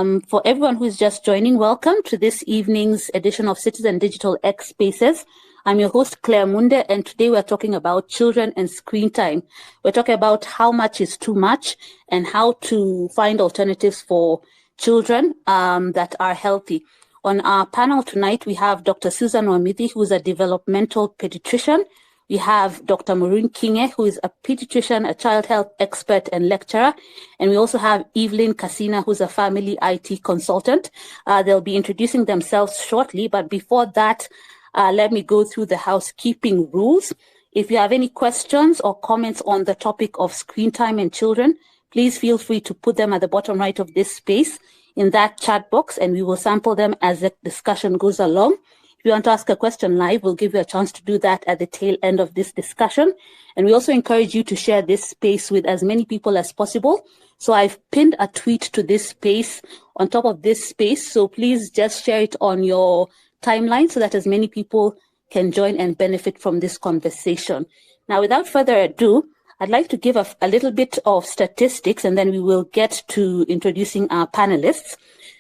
For everyone who is just joining, welcome to this evening's edition of Citizen Digital X Spaces. I'm your host, Claire Munde, and today we're talking about children and screen time. We're talking about how much is too much and how to find alternatives for children that are healthy. On our panel tonight, we have Dr. Susan Wamithi, who is a developmental pediatrician. We have Dr. Maureen Kinge, who is a pediatrician, a child health expert and lecturer. And we also have Evelyn Kasina, who's a family IT consultant. They'll be introducing themselves shortly. But before that, let me go through the housekeeping rules. If you have any questions or comments on the topic of screen time and children, please feel free to put them at the bottom right of this space in that chat box, and we will sample them as the discussion goes along. If you want to ask a question live, we'll give you a chance to do that at the tail end of this discussion. And we also encourage you to share this space with as many people as possible. So I've pinned a tweet to this space on top of this space. So please just share it on your timeline so that as many people can join and benefit from this conversation. Now, without further ado, I'd like to give a little bit of statistics, and then we will get to introducing our panelists.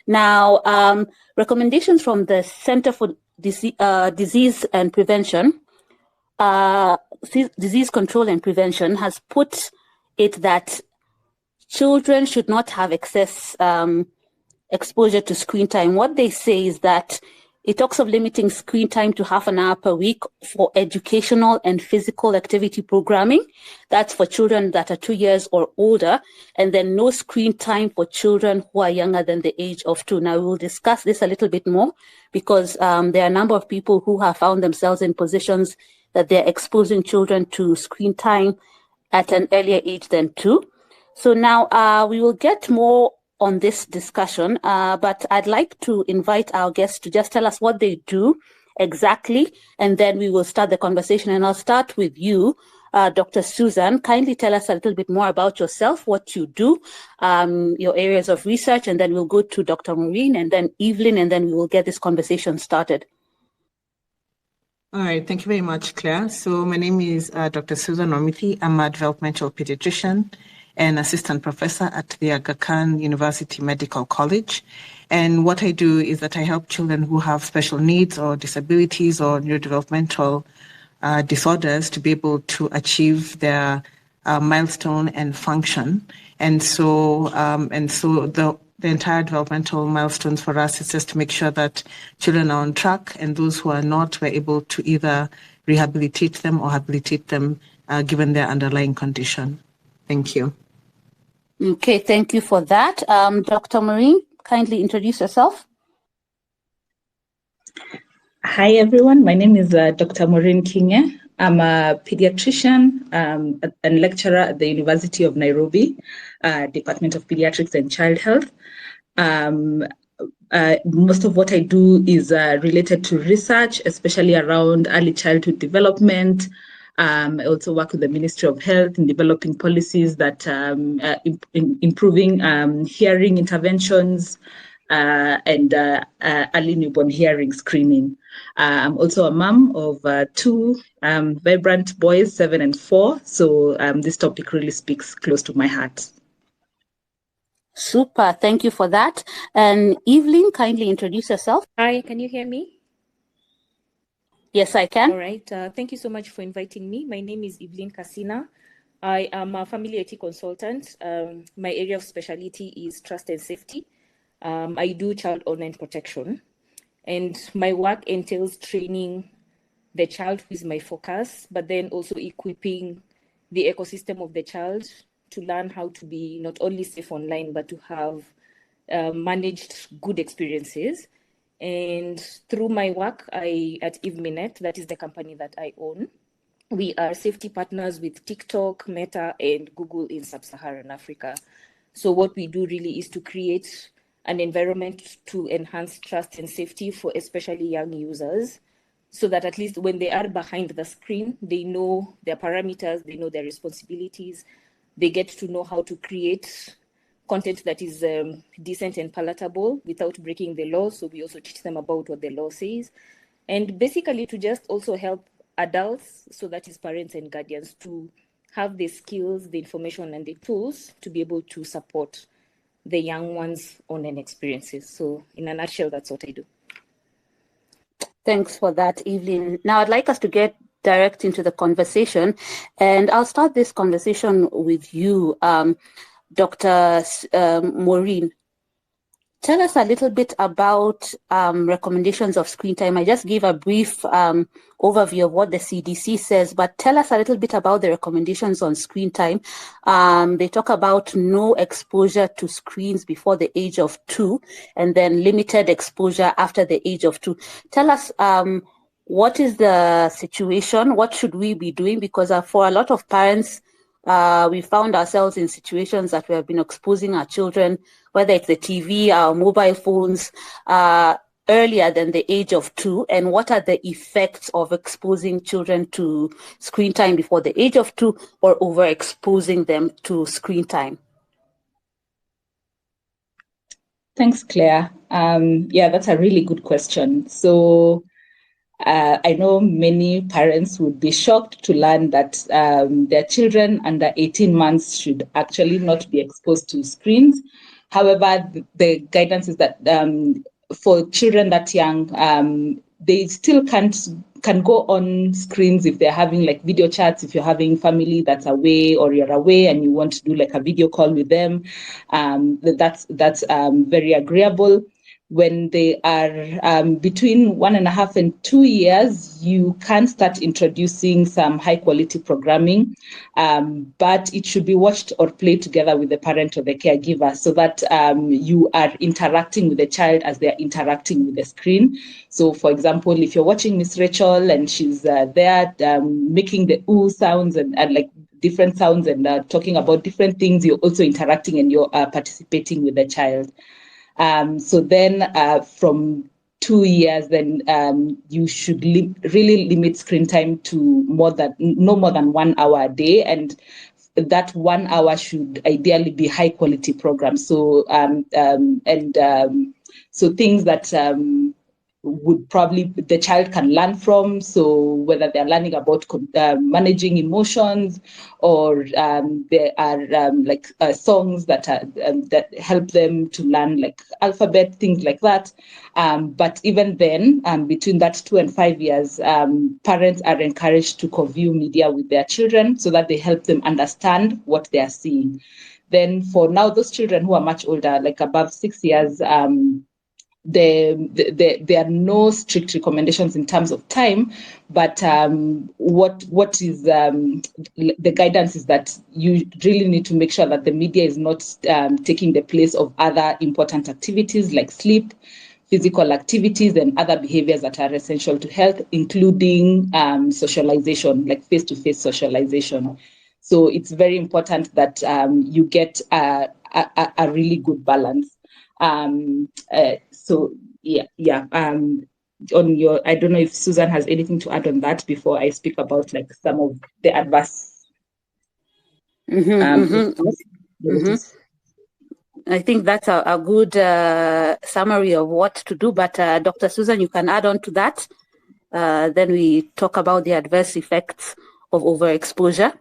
Now, recommendations from the Center for Disease and Prevention, Disease Control and Prevention has put it that children should not have excess exposure to screen time. What they say is that it talks of limiting screen time to half an hour per week for educational and physical activity programming. That's for children that are 2 years or older, and then no screen time for children who are younger than the age of 2. Now, we'll discuss this a little bit more because there are a number of people who have found themselves in positions that they're exposing children to screen time at an earlier age than 2. So now we will get more on this discussion, but I'd like to invite our guests to just tell us what they do exactly, and then we will start the conversation. And I'll start with you, Dr. Susan. Kindly tell us a little bit more about yourself, what you do, your areas of research, and then we'll go to Dr. Maureen and then Evelyn, and then we will get this conversation started. All right, thank you very much, Claire. So my name is Dr. Susan Wamithi. I'm a developmental pediatrician and assistant professor at the Aga Khan University Medical College. And what I do is that I help children who have special needs or disabilities or neurodevelopmental disorders to be able to achieve their milestone and function. And so the entire developmental milestones for us is just to make sure that children are on track, and those who are not, we're able to either rehabilitate them or habilitate them given their underlying condition. Thank you. Okay, thank you for that. Dr. Maureen, kindly introduce yourself. Hi, everyone. My name is Dr. Maureen Kinge. I'm a pediatrician and lecturer at the University of Nairobi, Department of Pediatrics and Child Health. Most of what I do is related to research, especially around early childhood development. I also work with the Ministry of Health in developing policies that improving hearing interventions and early newborn hearing screening. I'm also a mom of 2 vibrant boys, 7 and 4. So this topic really speaks close to my heart. Super, thank you for that. And Evelyn, kindly introduce yourself. Hi, can you hear me? Yes, I can. All right. Thank you so much for inviting me. My name is Evelyn Kasina. I am a family IT consultant. My area of specialty is trust and safety. I do child online protection. And my work entails training the child, who is my focus, but then also equipping the ecosystem of the child to learn how to be not only safe online, but to have managed good experiences. And through my work at EveMinet, that is the company that I own, we are safety partners with TikTok, Meta, and Google in Sub-Saharan Africa. So what we do really is to create an environment to enhance trust and safety for especially young users, so that at least when they are behind the screen, they know their parameters, they know their responsibilities, they get to know how to create content that is decent and palatable without breaking the law. So we also teach them about what the law says. And basically to just also help adults, so that is parents and guardians, to have the skills, the information, and the tools to be able to support the young ones' online experiences. So in a nutshell, that's what I do. Thanks for that, Evelyn. Now I'd like us to get direct into the conversation, and I'll start this conversation with you, Dr. Maureen. Tell us a little bit about recommendations of screen time. I just gave a brief overview of what the CDC says, but tell us a little bit about the recommendations on screen time. They talk about no exposure to screens before the age of 2, and then limited exposure after the age of 2. Tell us what is the situation? What should we be doing? Because for a lot of parents, we found ourselves in situations that we have been exposing our children, whether it's the TV, our mobile phones, earlier than the age of 2. And what are the effects of exposing children to screen time before the age of 2 or overexposing them to screen time? Thanks, Claire. Yeah, that's a really good question. So I know many parents would be shocked to learn that their children under 18 months should actually not be exposed to screens. However, the guidance is that for children that young, they still can go on screens if they're having like video chats, if you're having family that's away or you're away and you want to do like a video call with them. That's very agreeable. When they are between 1.5 and 2 years, you can start introducing some high quality programming, but it should be watched or played together with the parent or the caregiver so that you are interacting with the child as they're interacting with the screen. So for example, if you're watching Miss Rachel and she's there making the ooh sounds and like different sounds and talking about different things, you're also interacting and you're participating with the child. So then from 2 years, then you should really limit screen time to no more than 1 hour a day. And that 1 hour should ideally be high quality programs. So, so things that would probably the child can learn from. So whether they're learning about managing emotions, or there are songs that that help them to learn like alphabet, things like that. But even then, between that 2 and 5 years, parents are encouraged to co-view media with their children so that they help them understand what they are seeing. Then for now, those children who are much older, like above 6 years, there are no strict recommendations in terms of time, but what is the guidance is that you really need to make sure that the media is not taking the place of other important activities like sleep, physical activities, and other behaviors that are essential to health, including socialization, like face-to-face socialization. So it's very important that you get a really good balance. So yeah. On your, I don't know if Susan has anything to add on that before I speak about like some of the adverse. I think that's a good summary of what to do. But Dr. Susan, you can add on to that. Then we talk about the adverse effects of overexposure.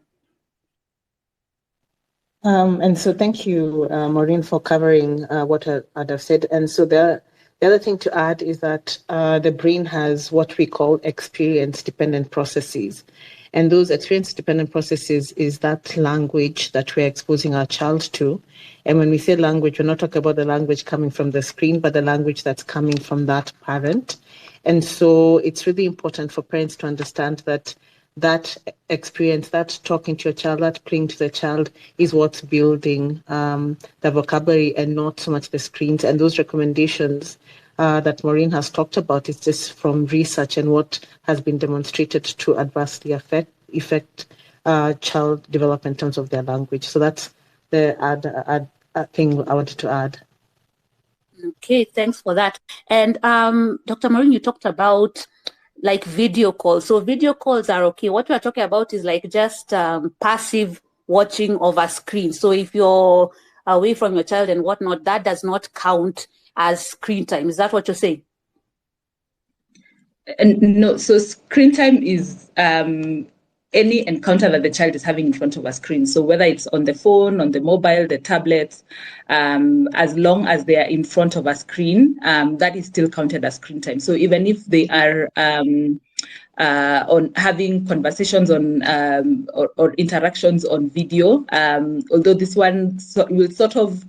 And so thank you, Maureen, for covering what I've said. And so the other thing to add is that the brain has what we call experience-dependent processes. And those experience-dependent processes is that language that we're exposing our child to. And when we say language, we're not talking about the language coming from the screen, but the language that's coming from that parent. And so it's really important for parents to understand that that experience, that talking to your child, that playing to the child is what's building the vocabulary and not so much the screens. And those recommendations that Maureen has talked about is just from research and what has been demonstrated to adversely affect child development in terms of their language. So that's the thing I wanted to add. Okay, thanks for that. And Dr. Maureen, you talked about like video calls. So video calls are okay. What we're talking about is like just passive watching of a screen. So if you're away from your child and whatnot, that does not count as screen time. Is that what you're saying? And no, so screen time is any encounter that the child is having in front of a screen. So whether it's on the phone, on the mobile, the tablets, as long as they are in front of a screen, that is still counted as screen time. So even if they are on having conversations on or interactions on video, although this one will sort of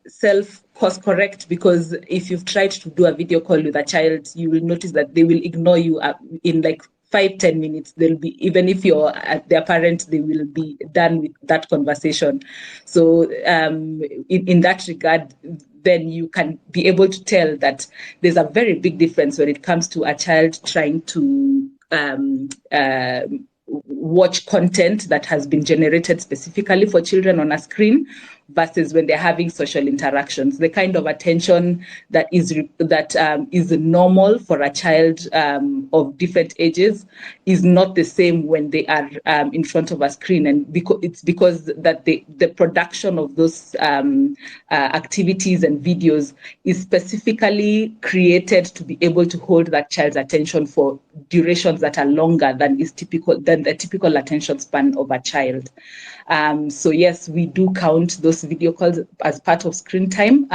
self course correct, because if you've tried to do a video call with a child, you will notice that they will ignore you in like 5-10 minutes. They'll be, even if you're their parent, they will be done with that conversation. So in that regard, then you can be able to tell that there's a very big difference when it comes to a child trying to watch content that has been generated specifically for children on a screen versus when they're having social interactions. The kind of attention that is normal for a child of different ages is not the same when they are in front of a screen, and it's because that the production of those activities and videos is specifically created to be able to hold that child's attention for durations that are longer than the typical attention span of a child. So yes, we do count those video calls as part of screen time,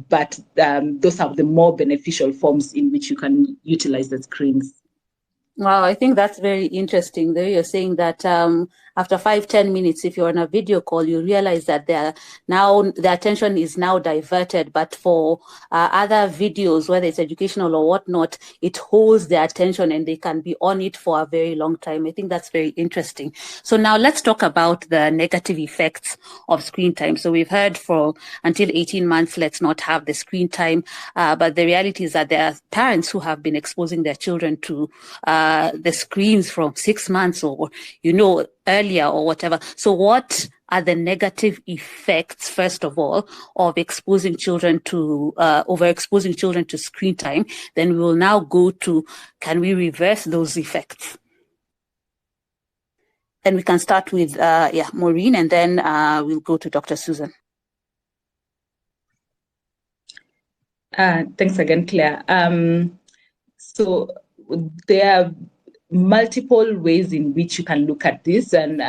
but those are the more beneficial forms in which you can utilize the screens. Wow, I think that's very interesting. There you're saying that after 5-10 minutes, if you're on a video call, you realize that the attention is now diverted. But for other videos, whether it's educational or whatnot, it holds their attention and they can be on it for a very long time. I think that's very interesting. So now let's talk about the negative effects of screen time. So we've heard for until 18 months, let's not have the screen time. But the reality is that there are parents who have been exposing their children to the screens from 6 months or, earlier or whatever. So what are the negative effects, first of all, of exposing children to, overexposing children to screen time? Then we will now go to, can we reverse those effects? And we can start with, Maureen, and then we'll go to Dr. Susan. Thanks again, Claire. So there are multiple ways in which you can look at this, and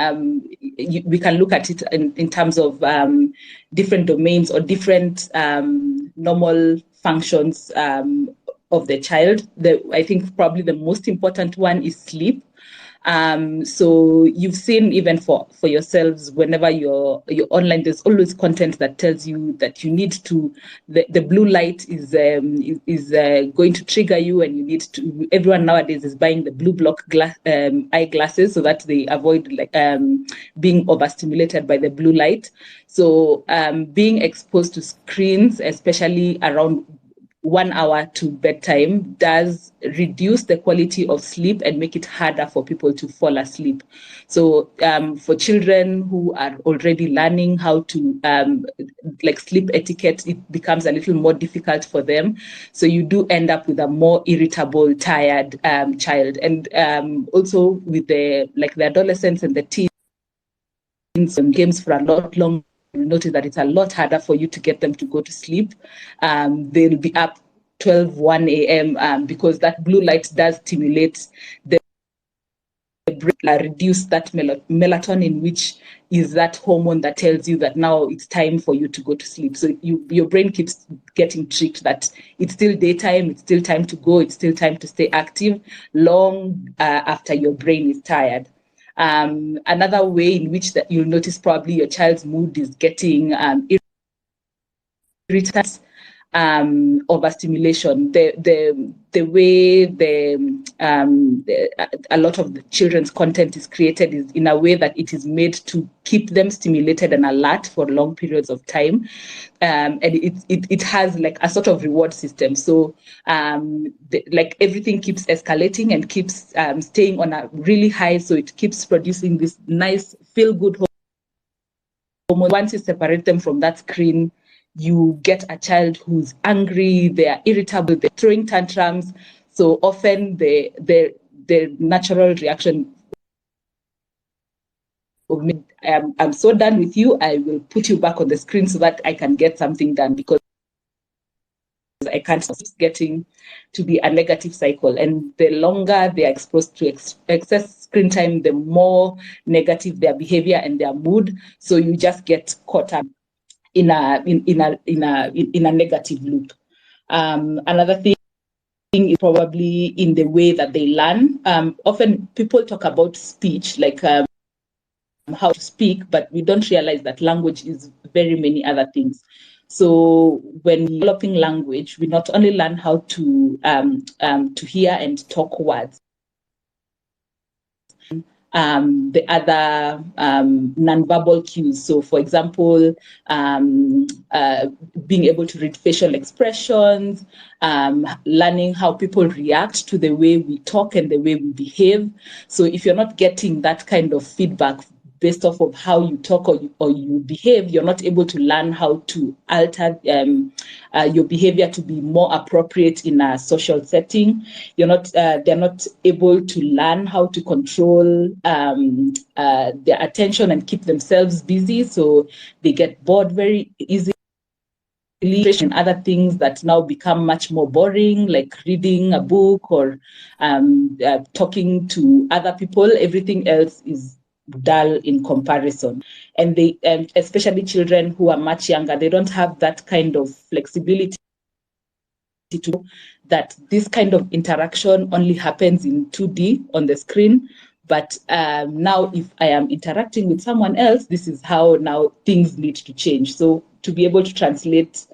we can look at it in terms of different domains or different normal functions of the child. I think probably the most important one is sleep. So you've seen, even for yourselves, whenever you're online, there's always content that tells you that you need to, the blue light is going to trigger you, and you need to, everyone nowadays is buying the blue block eyeglasses so that they avoid being overstimulated by the blue light. So being exposed to screens, especially around 1 hour to bedtime, does reduce the quality of sleep and make it harder for people to fall asleep. So for children who are already learning how to sleep etiquette, it becomes a little more difficult for them. So you do end up with a more irritable, tired child. And also with the adolescents and the teens, and games for a lot longer, you'll notice that it's a lot harder for you to get them to go to sleep. They'll be up 1 a.m. Because that blue light does stimulate the brain, reduce that melatonin, which is that hormone that tells you that now it's time for you to go to sleep. So your brain keeps getting tricked that it's still daytime, it's still time to go, it's still time to stay active long after your brain is tired. Another way in which that you'll notice probably your child's mood is getting irritated, overstimulation. The way a lot of the children's content is created is in a way that it is made to keep them stimulated and alert for long periods of time, and it has like a sort of reward system. So everything keeps escalating and keeps staying on a really high. So it keeps producing this nice feel-good hormone. Once you separate them from that screen, you get a child who's angry, they are irritable, they're throwing tantrums. So often the natural reaction of me, I'm so done with you, I will put you back on the screen so that I can get something done, because I can't stop getting to be a negative cycle. And the longer they are exposed to excess screen time, the more negative their behavior and their mood. So you just get caught up in a negative loop. Another thing is probably in the way that they learn. Often people talk about speech, like how to speak, but we don't realize that language is very many other things. So when developing language, we not only learn how to hear and talk words, the other nonverbal cues. So, for example, being able to read facial expressions, learning how people react to the way we talk and the way we behave. So, if you're not getting that kind of feedback based off of how you talk or you behave, you're not able to learn how to alter your behavior to be more appropriate in a social setting. They're not able to learn how to control their attention and keep themselves busy. So they get bored very easily. And other things that now become much more boring, like reading a book or talking to other people. Everything else is dull in comparison. And they, especially children who are much younger, they don't have that kind of flexibility to that this kind of interaction only happens in 2D on the screen. But now if I am interacting with someone else, this is how now things need to change. So to be able to translate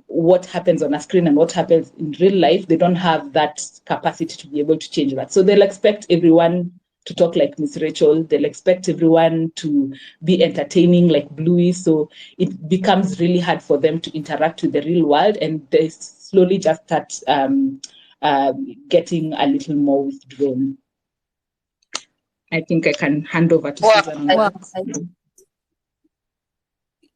what happens on a screen and what happens in real life, they don't have that capacity to be able to change that. So they'll expect everyone to talk like Miss Rachel. They'll expect everyone to be entertaining like Bluey. So it becomes really hard for them to interact with the real world, and they slowly just start getting a little more withdrawn. I think I can hand over to Susan.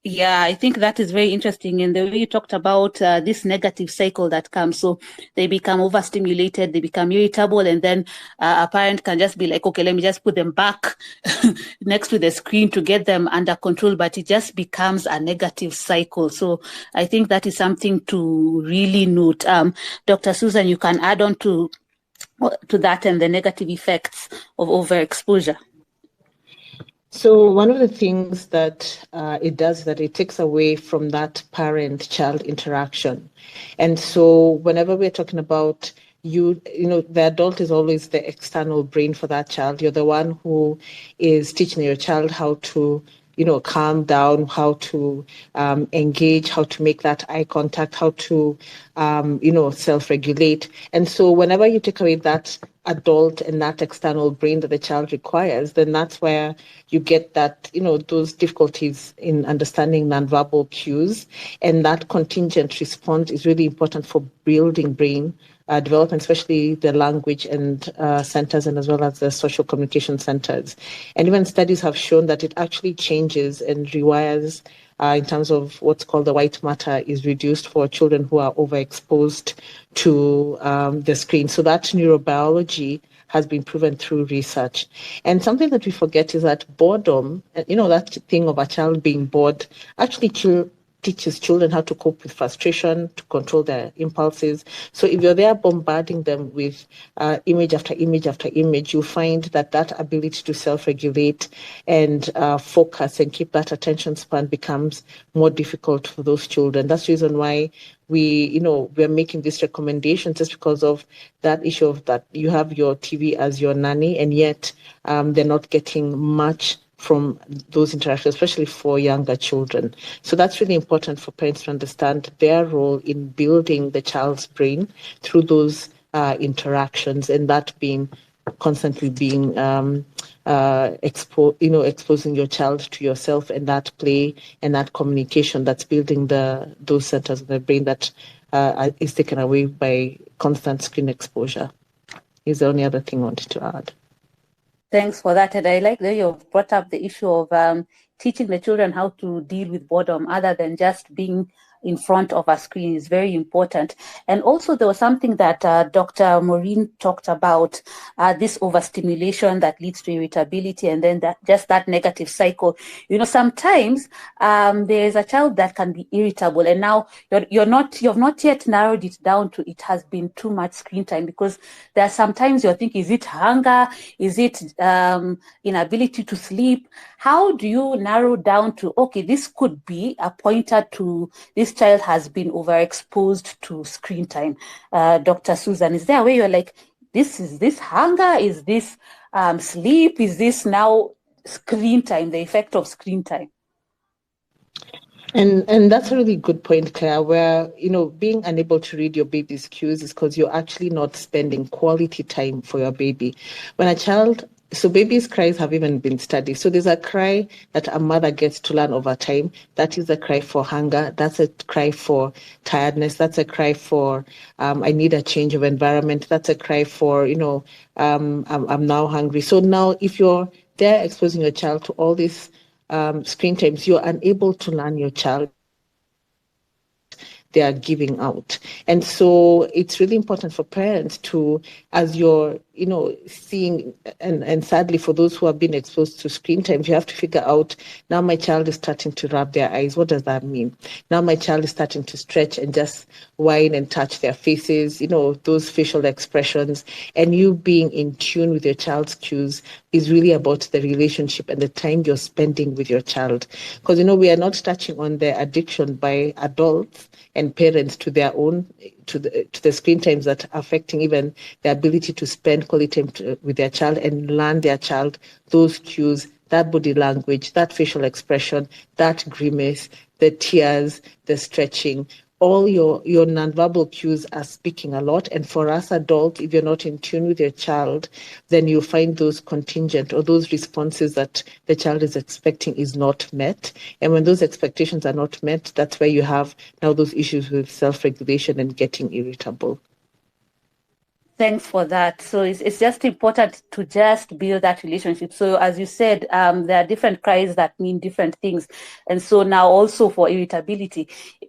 Yeah, I think that is very interesting. And the way you talked about this negative cycle that comes, so they become overstimulated, they become irritable, and then a parent can just be like, okay, let me just put them back next to the screen to get them under control, but it just becomes a negative cycle. So I think that is something to really note. Dr. Susan, you can add on to that and the negative effects of overexposure. So one of the things that it does is that it takes away from that parent-child interaction. And so whenever we're talking about you know, the adult is always the external brain for that child. You're the one who is teaching your child how to, you know, calm down, how to engage, how to make that eye contact, how to, you know, self-regulate. And so whenever you take away that adult and that external brain that the child requires, then that's where you get that, you know, those difficulties in understanding nonverbal cues. And that contingent response is really important for building brain development, especially the language and centers, and as well as the social communication centers. And even studies have shown that it actually changes and rewires in terms of what's called the white matter is reduced for children who are overexposed to the screen. So that neurobiology has been proven through research. And something that we forget is that boredom, you know, that thing of a child being bored, actually teaches children how to cope with frustration, to control their impulses. So if you're there bombarding them with image after image after image, you'll find that that ability to self-regulate and focus and keep that attention span becomes more difficult for those children. That's the reason why we're making these recommendations, just because of that issue of that you have your TV as your nanny, and yet they're not getting much from those interactions, especially for younger children. So that's really important for parents to understand their role in building the child's brain through those interactions, and that being constantly being exposing your child to yourself, and that play and that communication that's building those centers of the brain that is taken away by constant screen exposure. Is there any other thing I wanted to add? Thanks for that. And I like that you've brought up the issue of teaching the children how to deal with boredom, other than just being, in front of a screen is very important. And also there was something that Dr. Maureen talked about, this overstimulation that leads to irritability, and then that negative cycle. Sometimes there is a child that can be irritable, and now you have not yet narrowed it down to it has been too much screen time, because there are sometimes you're thinking, is it hunger? Is it inability to sleep? How do you narrow down to, okay, this could be a pointer to this child has been overexposed to screen time? Dr. Susan, is there a way you're like, is this hunger? Is this sleep? Is this now screen time, the effect of screen time? And that's a really good point, Claire, where, being unable to read your baby's cues is because you're actually not spending quality time for your baby. So babies' cries have even been studied. So there's a cry that a mother gets to learn over time. That is a cry for hunger. That's a cry for tiredness. That's a cry for, I need a change of environment. That's a cry for, I'm now hungry. So now if you're there exposing your child to all these screen times, you're unable to learn your child they are giving out. And so it's really important for parents to, as you're, seeing, and sadly for those who have been exposed to screen times, you have to figure out, now my child is starting to rub their eyes. What does that mean? Now my child is starting to stretch and just whine and touch their faces, those facial expressions. And you being in tune with your child's cues is really about the relationship and the time you're spending with your child. Because, we are not touching on the addiction by adults and parents to their own, to the screen times that are affecting even the ability to spend quality time with their child and learn their child those cues, that body language, that facial expression, that grimace, the tears, the stretching. All your nonverbal cues are speaking a lot. And for us adults, if you're not in tune with your child, then you find those contingent or those responses that the child is expecting is not met. And when those expectations are not met, that's where you have now those issues with self-regulation and getting irritable. Thanks for that. So it's just important to just build that relationship. So as you said, there are different cries that mean different things. And so now also for irritability,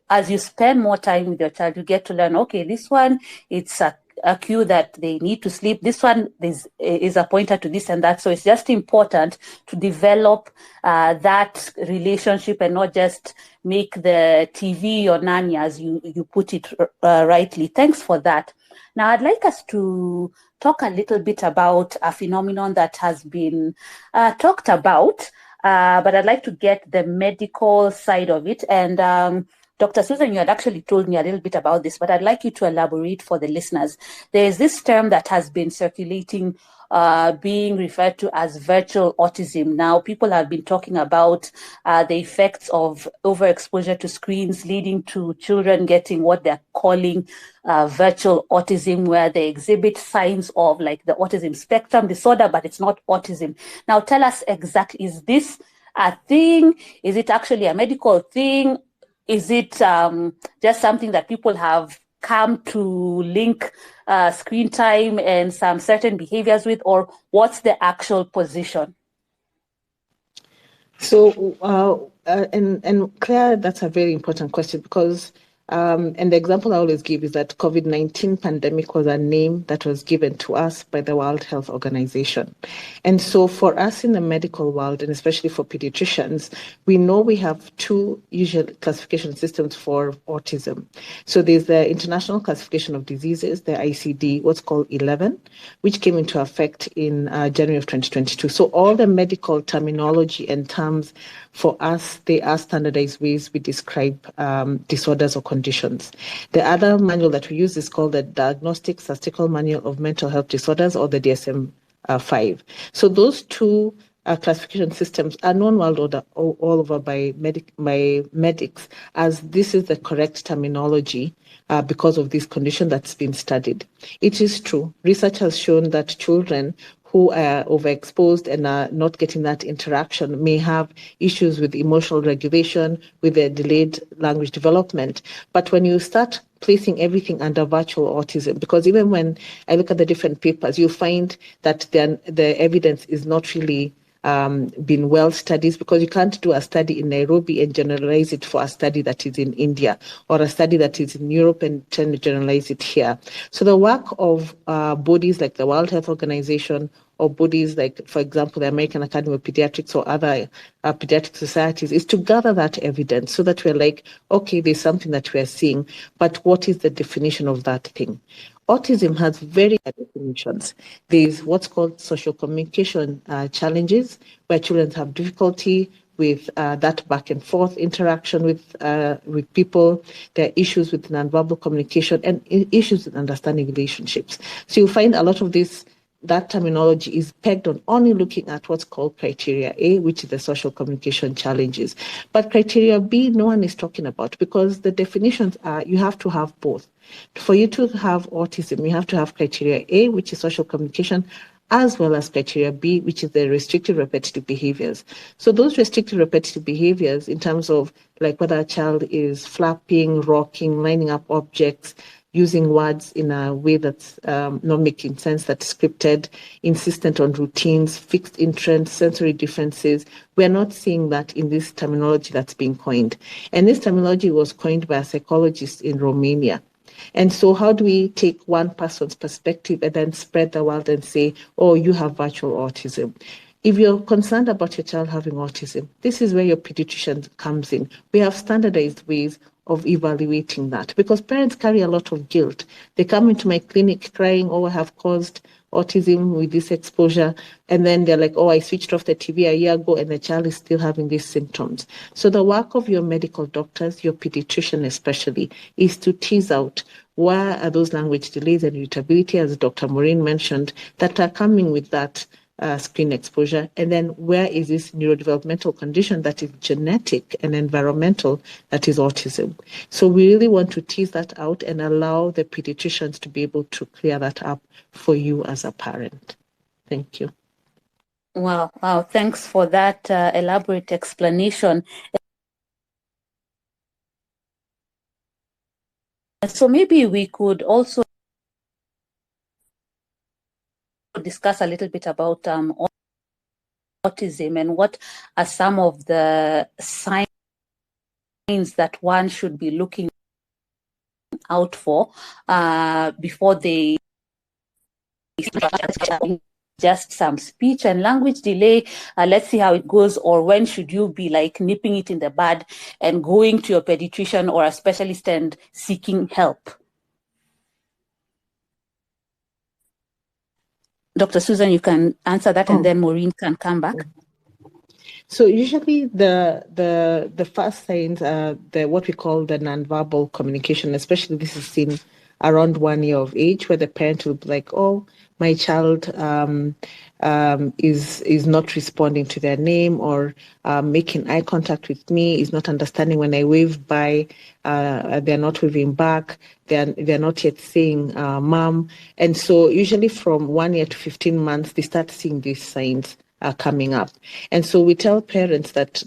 as you spend more time with your child, you get to learn, okay, this one, it's a cue that they need to sleep. This one is a pointer to this and that. So it's just important to develop that relationship and not just make the TV your nanny, as you put it rightly. Thanks for that. Now, I'd like us to talk a little bit about a phenomenon that has been talked about, but I'd like to get the medical side of it. And Dr. Susan, you had actually told me a little bit about this, but I'd like you to elaborate for the listeners. There is this term that has been circulating, being referred to as virtual autism. Now, people have been talking about the effects of overexposure to screens leading to children getting what they're calling virtual autism, where they exhibit signs of like the autism spectrum disorder, but it's not autism. Now, tell us exactly, is this a thing? Is it actually a medical thing? Is it just something that people have come to link screen time and some certain behaviors with, or what's the actual position? So, and Claire, that's a very important question because, and the example I always give is that COVID-19 pandemic was a name that was given to us by the World Health Organization. And so for us in the medical world, and especially for pediatricians, we know we have two usual classification systems for autism. So there's the International Classification of Diseases, the ICD, what's called 11, which came into effect in January of 2022. So all the medical terminology and terms for us, they are standardized ways we describe disorders or conditions. The other manual that we use is called the Diagnostic Statistical Manual of Mental Health Disorders, or the DSM-5. So those two classification systems are known all over by medics as this is the correct terminology because of this condition that's been studied. It is true. Research has shown that children who are overexposed and are not getting that interaction may have issues with emotional regulation, with their delayed language development. But when you start placing everything under virtual autism, because even when I look at the different papers, you find that the evidence is not really been well studied, because you can't do a study in Nairobi and generalize it for a study that is in India, or a study that is in Europe and try to generalize it here. So the work of bodies like the World Health Organization, or bodies like, for example, the American Academy of Pediatrics or other pediatric societies, is to gather that evidence so that we're like, okay, there's something that we're seeing, but what is the definition of that thing? Autism has very definitions. There's what's called social communication challenges, where children have difficulty with that back and forth interaction with people. There are issues with nonverbal communication and issues with understanding relationships. So you'll find a lot of that terminology is pegged on only looking at what's called criteria A, which is the social communication challenges. But criteria B, no one is talking about, because the definitions are you have to have both. For you to have autism, you have to have criteria A, which is social communication, as well as criteria B, which is the restrictive repetitive behaviors. So those restrictive repetitive behaviors, in terms of like whether a child is flapping, rocking, lining up objects, using words in a way that's not making sense, that's scripted, insistent on routines, fixed interests, sensory differences. We're not seeing that in this terminology that's being coined. And this terminology was coined by a psychologist in Romania. And so how do we take one person's perspective and then spread the world and say, oh, you have virtual autism? If you're concerned about your child having autism, this is where your pediatrician comes in. We have standardized ways of evaluating that, because parents carry a lot of guilt. They come into my clinic crying, oh, I have caused autism with this exposure, and then they're like, oh, I switched off the TV a year ago and the child is still having these symptoms. So the work of your medical doctors, your pediatrician especially, is to tease out where are those language delays and irritability, as Dr. Maureen mentioned, that are coming with that screen exposure, and then where is this neurodevelopmental condition that is genetic and environmental, that is autism. So we really want to tease that out and allow the pediatricians to be able to clear that up for you as a parent. Thank you. Wow, thanks for that elaborate explanation. So maybe we could also discuss a little bit about autism and what are some of the signs that one should be looking out for before they just some speech and language delay. Let's see how it goes, or when should you be like nipping it in the bud and going to your pediatrician or a specialist and seeking help? Dr. Susan, you can answer that, and then Maureen can come back. So usually the first signs are what we call the nonverbal communication, especially this is seen around 1 year of age, where the parent will be like, oh, my child is not responding to their name, or making eye contact with me, is not understanding when I wave by, they're not waving back, they're not yet saying mom. And so usually from 1 year to 15 months, they start seeing these signs are coming up. And so we tell parents that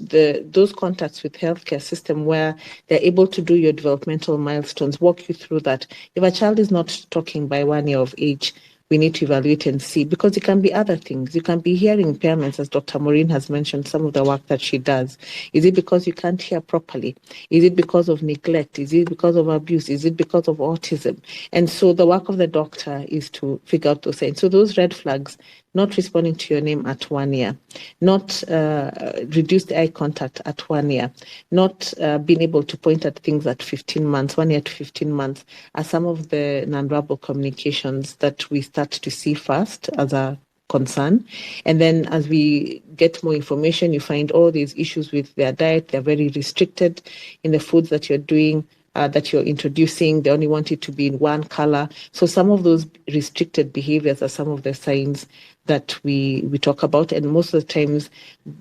those contacts with healthcare system, where they're able to do your developmental milestones, walk you through that. If a child is not talking by 1 year of age, we need to evaluate and see, because it can be other things. You can be hearing impairments, as Dr. Maureen has mentioned, some of the work that she does. Is it because you can't hear properly? Is it because of neglect? Is it because of abuse? Is it because of autism? And so the work of the doctor is to figure out those things. So those red flags: not responding to your name at 1 year, not reduced eye contact at 1 year, not being able to point at things at 15 months, 1 year to 15 months, are some of the nonverbal communications that we start to see first as a concern. And then as we get more information, you find all these issues with their diet. They're very restricted in the foods that you're doing, that you're introducing. They only want it to be in one color. So some of those restricted behaviors are some of the signs that we talk about. And most of the times,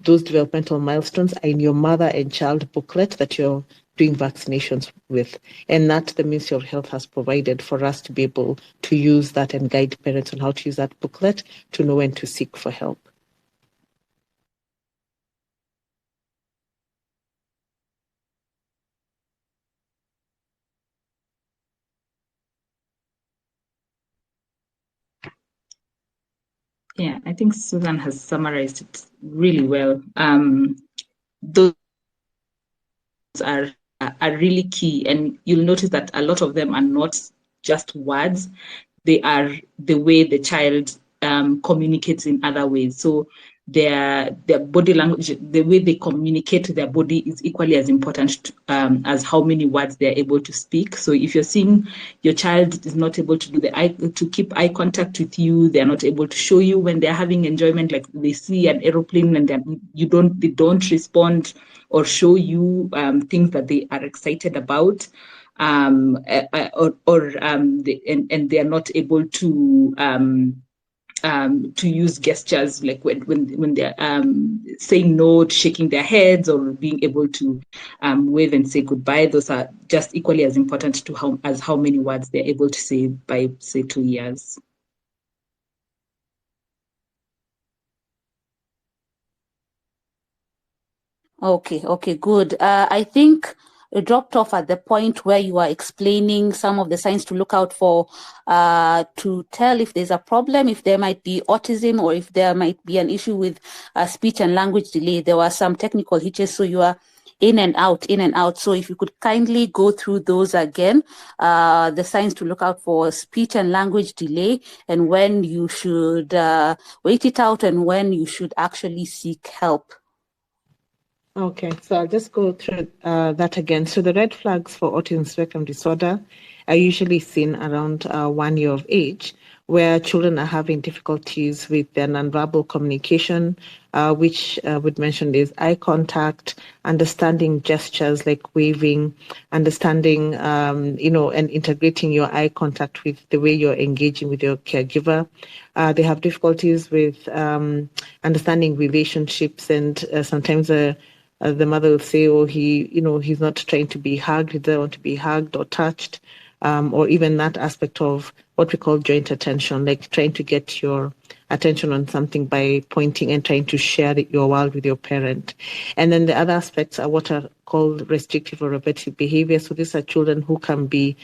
those developmental milestones are in your mother and child booklet that you're doing vaccinations with. And that the Ministry of Health has provided for us to be able to use that and guide parents on how to use that booklet to know when to seek for help. Yeah, I think Susan has summarized it really well. Those are really key, and you'll notice that a lot of them are not just words; they are the way the child communicates in other ways. So their body language, the way they communicate to their body, is equally as important as how many words they're able to speak. So if you're seeing your child is not able to do to keep eye contact with you, they're not able to show you when they're having enjoyment, like they see an aeroplane and they don't respond or show you things that they are excited about, and they are not able to use gestures, like when they're saying no, shaking their heads, or being able to wave and say goodbye. Those are just equally as important to how many words they're able to say by, say, 2 years. Okay, good. I think it dropped off at the point where you are explaining some of the signs to look out for, to tell if there's a problem, if there might be autism, or if there might be an issue with speech and language delay. There were some technical hitches, so you are in and out. So if you could kindly go through those again, the signs to look out for speech and language delay, and when you should wait it out and when you should actually seek help. Okay, so I'll just go through that again. So the red flags for autism spectrum disorder are usually seen around 1 year of age, where children are having difficulties with their nonverbal communication, which would mention is eye contact, understanding gestures like waving, understanding, and integrating your eye contact with the way you're engaging with your caregiver. They have difficulties with understanding relationships, and sometimes the mother will say, "Oh, he's not trying to be hugged. He doesn't want to be hugged or touched," or even that aspect of what we call joint attention, like trying to get your attention on something by pointing and trying to share your world with your parent. And then the other aspects are what are called restrictive or repetitive behavior. So these are children who can be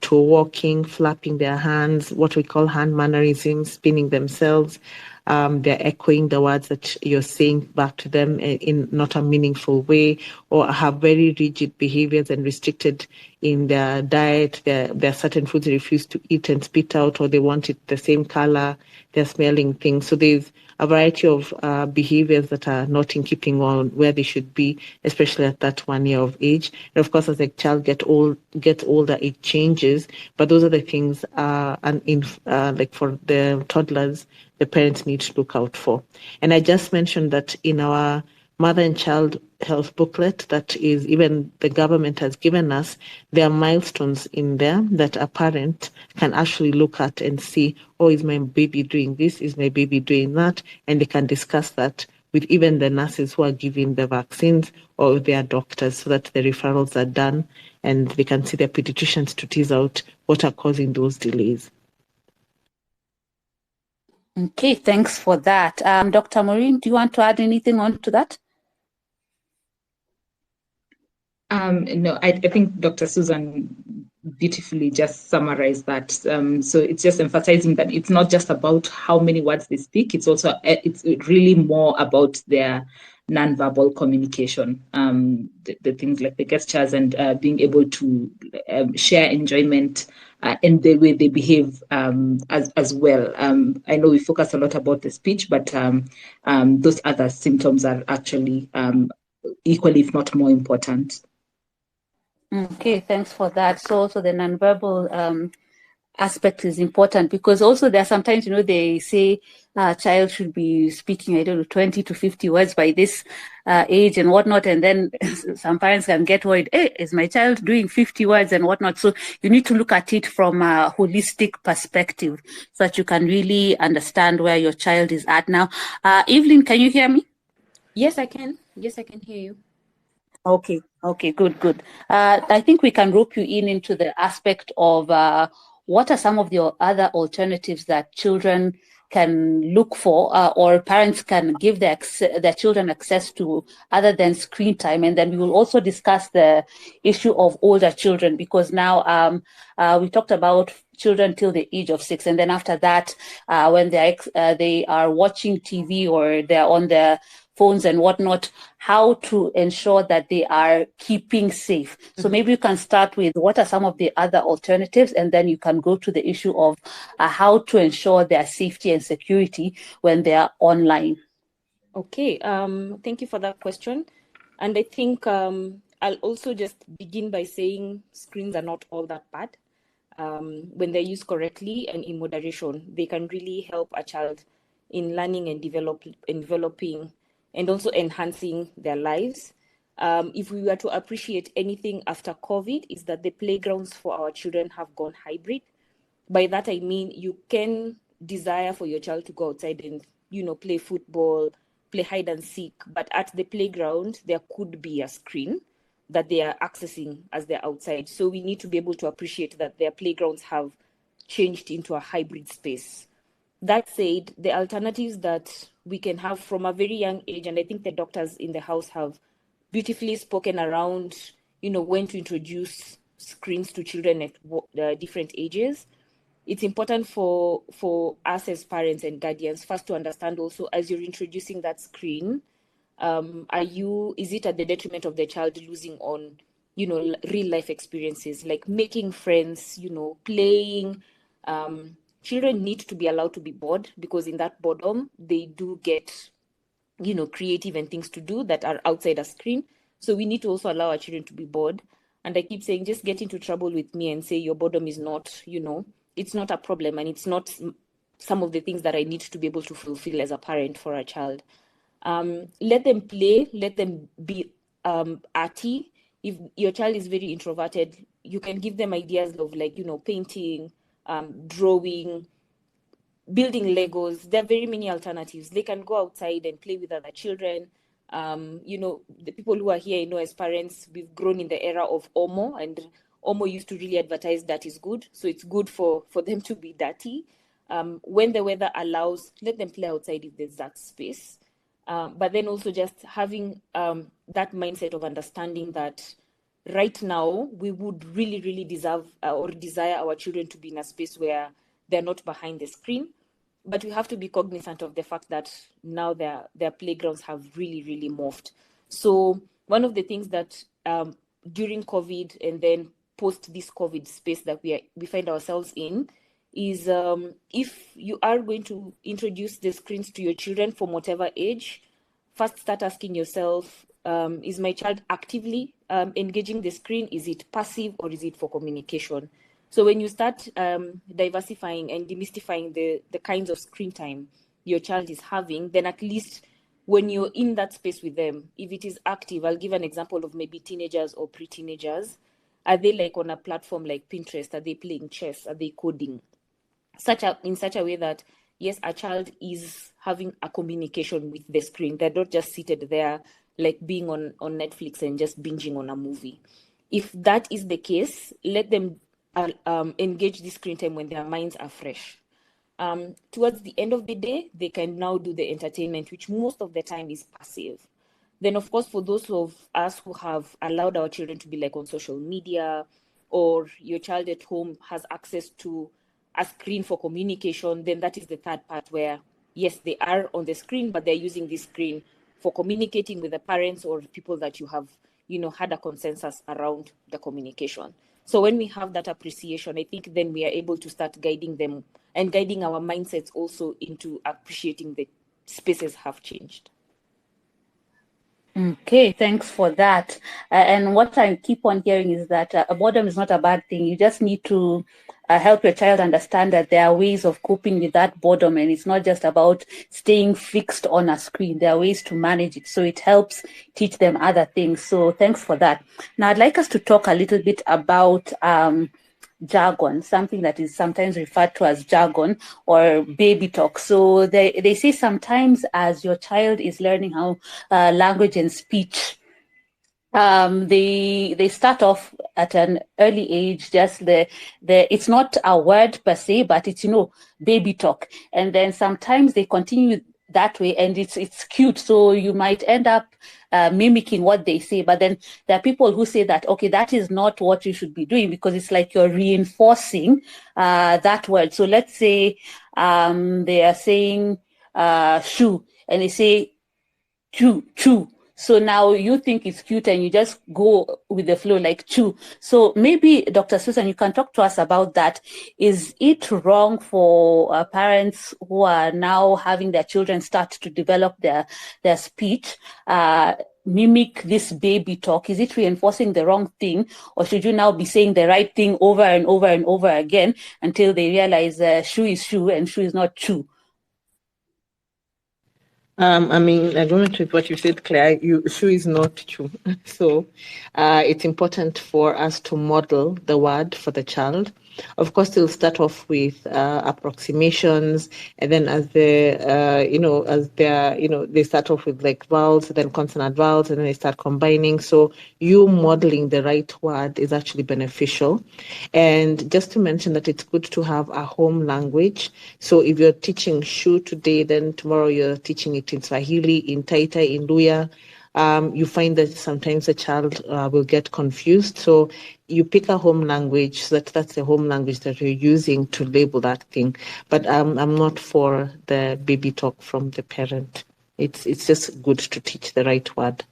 toe walking, flapping their hands, what we call hand mannerisms, spinning themselves. They're echoing the words that you're saying back to them in not a meaningful way, or have very rigid behaviors and restricted in their diet. There are certain foods they refuse to eat and spit out, or they want it the same color. They're smelling things. So there's a variety of behaviors that are not in keeping on where they should be, especially at that 1 year of age. And of course, as the child gets older, it changes. But those are the things, like for the toddlers, the parents need to look out for. And I just mentioned that in our mother and child health booklet that is even the government has given us, there are milestones in there that a parent can actually look at and see, oh, is my baby doing this? Is my baby doing that? And they can discuss that with even the nurses who are giving the vaccines or their doctors, so that the referrals are done and they can see their pediatricians to tease out what are causing those delays. Okay, thanks for that. Dr. Maureen, do you want to add anything on to that? No, I think Dr. Susan beautifully just summarized that. So it's just emphasizing that it's not just about how many words they speak. It's really more about their nonverbal communication, the things like the gestures and being able to share enjoyment and the way they behave as well. I know we focus a lot about the speech, but those other symptoms are actually equally, if not more important. Okay, thanks for that. So also the nonverbal aspect is important, because also there are sometimes, they say a child should be speaking, 20 to 50 words by this age and whatnot. And then some parents can get worried, hey, is my child doing 50 words and whatnot? So you need to look at it from a holistic perspective so that you can really understand where your child is at now. Evelyn, can you hear me? Yes, I can. Yes, I can hear you. Okay, good. I think we can rope you into the aspect of what are some of the other alternatives that children can look for, or parents can give their children access to other than screen time. And then we will also discuss the issue of older children, because now we talked about children till the age of 6, and then after that, when they are watching TV or they're on their phones and whatnot, how to ensure that they are keeping safe. So maybe you can start with what are some of the other alternatives, and then you can go to the issue of how to ensure their safety and security when they are online. Okay, thank you for that question. And I think I'll also just begin by saying screens are not all that bad. When they're used correctly and in moderation, they can really help a child in learning and developing and also enhancing their lives. If we were to appreciate anything after COVID, is that the playgrounds for our children have gone hybrid. By that I mean you can desire for your child to go outside and, play football, play hide and seek, but at the playground there could be a screen that they are accessing as they're outside. So we need to be able to appreciate that their playgrounds have changed into a hybrid space. That said, the alternatives that we can have from a very young age, and I think the doctors in the house have beautifully spoken around, when to introduce screens to children at different ages. It's important for us as parents and guardians first to understand also, as you're introducing that screen, is it at the detriment of the child losing on, real life experiences like making friends, playing. Children need to be allowed to be bored, because in that boredom, they do get, creative and things to do that are outside a screen. So we need to also allow our children to be bored. And I keep saying, just get into trouble with me and say your boredom is not, it's not a problem, and it's not some of the things that I need to be able to fulfill as a parent for a child. Let them play, let them be arty. If your child is very introverted, you can give them ideas of painting, drawing, building Legos. There are very many alternatives. They can go outside and play with other children. The people who are here, as parents, we've grown in the era of Omo, and Omo used to really advertise that is good. So it's good for them to be dirty. When the weather allows, let them play outside if there's that space. But then also just having that mindset of understanding that right now we would really, really deserve or desire our children to be in a space where they're not behind the screen. But we have to be cognizant of the fact that now their playgrounds have really, really morphed. So one of the things that during COVID and then post this COVID space that we find ourselves in is if you are going to introduce the screens to your children from whatever age, first start asking yourself, is my child actively engaging the screen? Is it passive, or is it for communication? So when you start diversifying and demystifying the kinds of screen time your child is having, then at least when you're in that space with them, if it is active, I'll give an example of maybe teenagers or pre-teenagers. Are they on a platform like Pinterest? Are they playing chess? Are they coding? In such a way that, yes, a child is having a communication with the screen. They're not just seated there like being on Netflix and just binging on a movie. If that is the case, let them engage this screen time when their minds are fresh. Towards the end of the day, they can now do the entertainment, which most of the time is passive. Then, of course, for those of us who have allowed our children to be on social media, or your child at home has access to a screen for communication, then that is the third part where, yes, they are on the screen, but they're using this screen for communicating with the parents or people that you have, had a consensus around the communication. So when we have that appreciation, I think then we are able to start guiding them and guiding our mindsets also into appreciating the spaces have changed. Okay, thanks for that. And what I keep on hearing is that boredom is not a bad thing. You just need to help your child understand that there are ways of coping with that boredom, and it's not just about staying fixed on a screen. There are ways to manage it. So it helps teach them other things. So thanks for that. Now, I'd like us to talk a little bit about jargon, something that is sometimes referred to as jargon or baby talk. So they say sometimes as your child is learning how language and speech they start off at an early age, just it's not a word per se, but it's, baby talk. And then sometimes they continue that way, and it's cute. So you might end up mimicking what they say. But then there are people who say that, okay, that is not what you should be doing, because it's like you're reinforcing that word. So let's say they are saying shoe, and they say chew. So now you think it's cute and you just go with the flow like chew. So maybe, Dr. Susan, you can talk to us about that. Is it wrong for parents who are now having their children start to develop their speech, mimic this baby talk? Is it reinforcing the wrong thing, or should you now be saying the right thing over and over and over again until they realize shoe is shoe and shoe is not chew? Agreement with what you said, Claire, shoe is not true. So it's important for us to model the word for the child. Of course, they'll start off with approximations, and then as they start off with like vowels, then consonant vowels, and then they start combining. So you modeling the right word is actually beneficial. And just to mention that it's good to have a home language. So if you're teaching shoe today, then tomorrow you're teaching it in Swahili, in Taita, in Luya. You find that sometimes the child will get confused. So you pick a home language, so that's the home language that you're using to label that thing. But I'm not for the baby talk from the parent. It's just good to teach the right word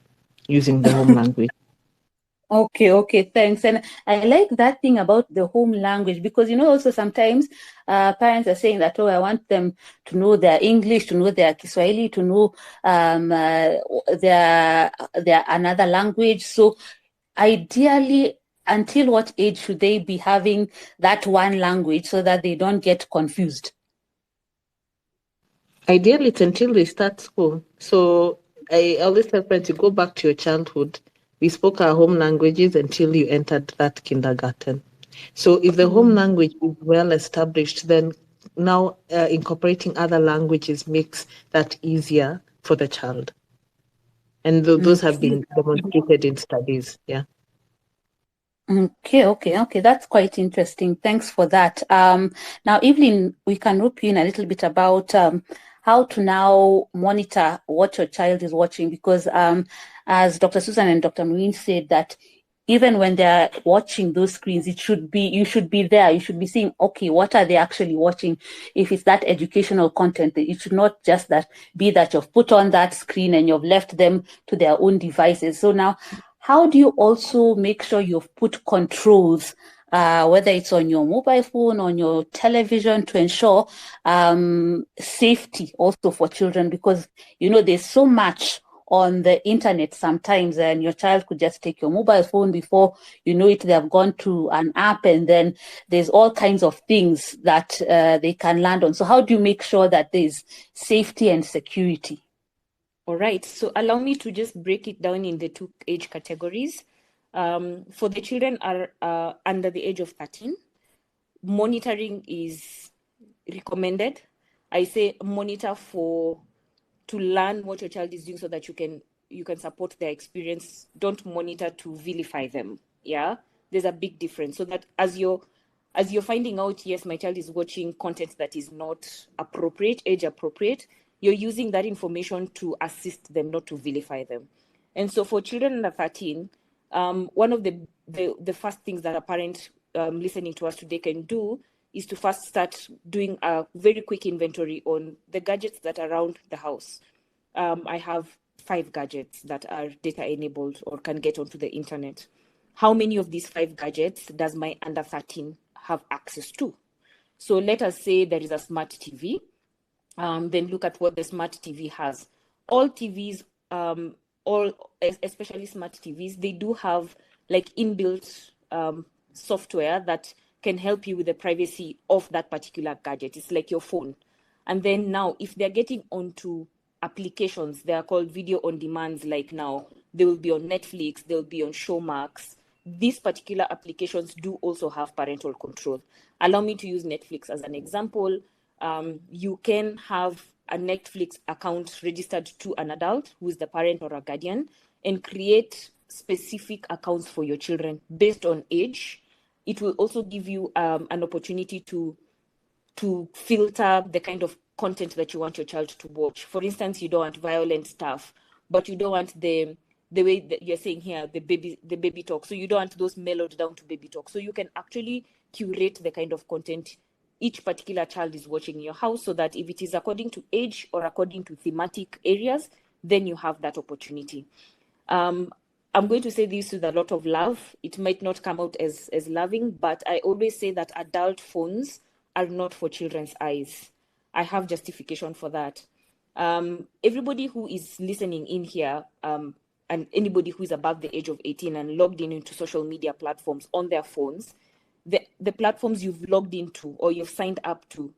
using the home language. Okay, thanks. And I like that thing about the home language, because, also sometimes parents are saying that, I want them to know their English, to know their Kiswahili, to know their another language. So ideally, until what age should they be having that one language so that they don't get confused? Ideally, it's until they start school. So I always tell parents to go back to your childhood. We spoke our home languages until you entered that kindergarten. So if the home language is well established, then now incorporating other languages makes that easier for the child. And those have been demonstrated in studies. Yeah. Okay. That's quite interesting. Thanks for that. Now, Evelyn, we can rope you in a little bit about how to now monitor what your child is watching, because as Dr. Susan and Dr. Marine said, that even when they're watching those screens, you should be there. You should be seeing, okay, what are they actually watching? If it's that educational content, it should not just be that you've put on that screen and you've left them to their own devices. So now, how do you also make sure you've put controls, whether it's on your mobile phone, on your television, to ensure safety also for children? Because, there's so much on the internet sometimes, and your child could just take your mobile phone, before you know it, they have gone to an app, and then there's all kinds of things that they can land on. So how do you make sure that there's safety and security? All right, so allow me to just break it down in the two age categories. For the children are under the age of 13, monitoring is recommended. I say monitor to learn what your child is doing, so that you can support their experience. Don't monitor to vilify them. Yeah, there's a big difference. So that as you're finding out, yes, my child is watching content that is not appropriate, age appropriate, you're using that information to assist them, not to vilify them. And so for children under 13, one of the first things that a parent listening to us today can do is to first start doing a very quick inventory on the gadgets that are around the house. I have 5 gadgets that are data enabled or can get onto the internet. How many of these 5 gadgets does my under 13 have access to? So let us say there is a smart TV. Then look at what the smart TV has. All TVs, especially smart TVs, they do have like inbuilt software that can help you with the privacy of that particular gadget. It's like your phone. And then now, if they're getting onto applications, they are called video on demands. Like now, they will be on Netflix, they'll be on Showmax. These particular applications do also have parental control. Allow me to use Netflix as an example. You can have a Netflix account registered to an adult who is the parent or a guardian, and create specific accounts for your children based on age. It will also give you an opportunity to filter the kind of content that you want your child to watch. For instance, you don't want violent stuff, but you don't want the way that you're saying here, the baby talk. So you don't want those mellowed down to baby talk. So you can actually curate the kind of content each particular child is watching in your house, so that if it is according to age or according to thematic areas, then you have that opportunity. I'm going to say this with a lot of love. It might not come out as loving, but I always say that adult phones are not for children's eyes. I have justification for that. Everybody who is listening in here, and anybody who is above the age of 18 and logged into social media platforms on their phones, the platforms you've logged into or you've signed up to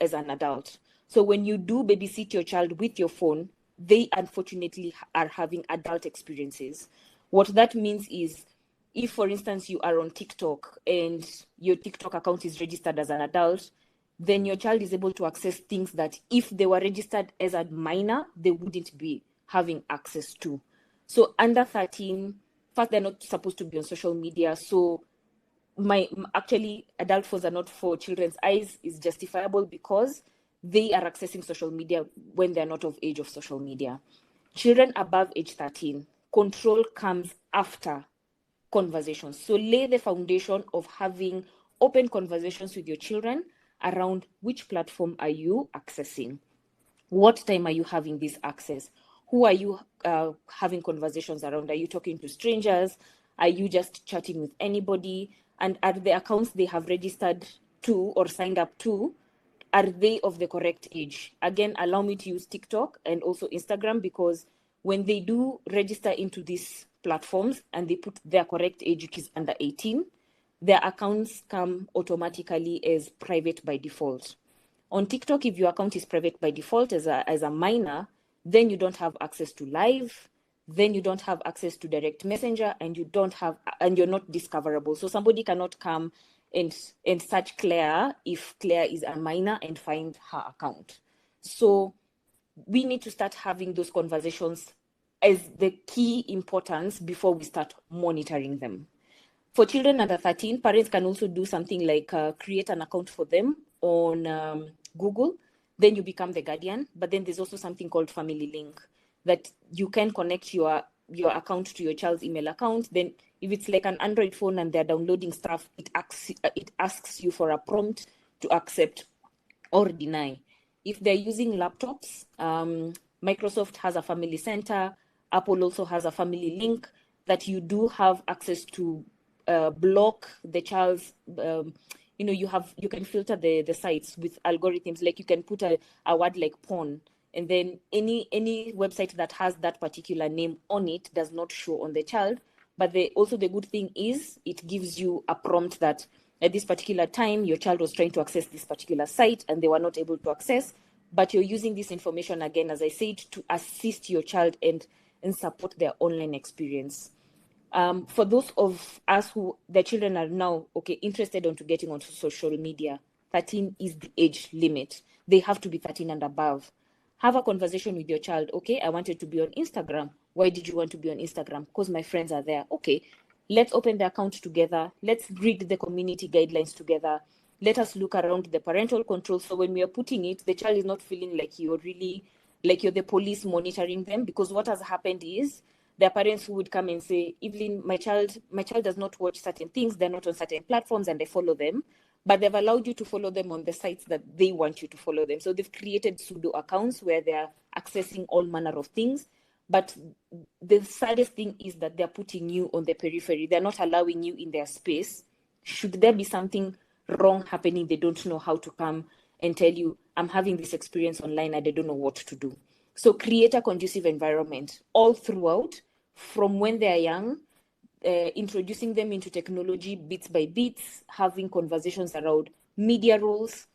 as an adult. So when you do babysit your child with your phone, they unfortunately are having adult experiences. What that means is, if, for instance, you are on TikTok and your TikTok account is registered as an adult, then your child is able to access things that if they were registered as a minor, they wouldn't be having access to. So under 13, first, they're not supposed to be on social media. So actually, adult phones are not for children's eyes is justifiable because they are accessing social media when they're not of age of social media. Children above age 13, control comes after conversations. So lay the foundation of having open conversations with your children around which platform are you accessing? What time are you having this access? Who are you having conversations around? Are you talking to strangers? Are you just chatting with anybody? And are the accounts they have registered to or signed up to, are they of the correct age? Again, allow me to use TikTok and also Instagram, because when they do register into these platforms and they put their correct age, which is under 18, their accounts come automatically as private by default. On TikTok, if your account is private by default as a minor, then you don't have access to live, then you don't have access to direct messenger, and you're not discoverable. So somebody cannot come and search Claire if Claire is a minor and find her account. So we need to start having those conversations as the key importance before we start monitoring them. For children under 13, parents can also do something like create an account for them on Google. Then you become the guardian. But then there's also something called Family Link, that you can connect your account to your child's email account. Then if it's like an Android phone and they're downloading stuff, it asks you for a prompt to accept or deny. If they're using laptops, Microsoft has a Family Center. Apple also has a Family Link that you do have access to block the child's, you can filter the sites with algorithms. Like you can put a word like porn, and then any website that has that particular name on it does not show on the child. But also the good thing is it gives you a prompt that at this particular time, your child was trying to access this particular site and they were not able to access, but you're using this information, again, as I said, to assist your child and support their online experience. For those of us who their children are now interested into getting onto social media, 13 is the age limit. They have to be 13 and above. Have a conversation with your child. Okay, I wanted to be on Instagram. Why did you want to be on Instagram? Because my friends are there. Okay, let's open the account together. Let's read the community guidelines together. Let us look around the parental control. So when we are putting it, the child is not feeling like you're the police monitoring them, because what has happened is there are parents who would come and say, Evelyn, my child does not watch certain things. They're not on certain platforms and I follow them. But they've allowed you to follow them on the sites that they want you to follow them. So they've created pseudo accounts where they're accessing all manner of things. But the saddest thing is that they're putting you on the periphery. They're not allowing you in their space. Should there be something wrong happening, they don't know how to come and tell you, I'm having this experience online and I don't know what to do. So create a conducive environment all throughout, from when they're young, introducing them into technology bits by bits, having conversations around media roles,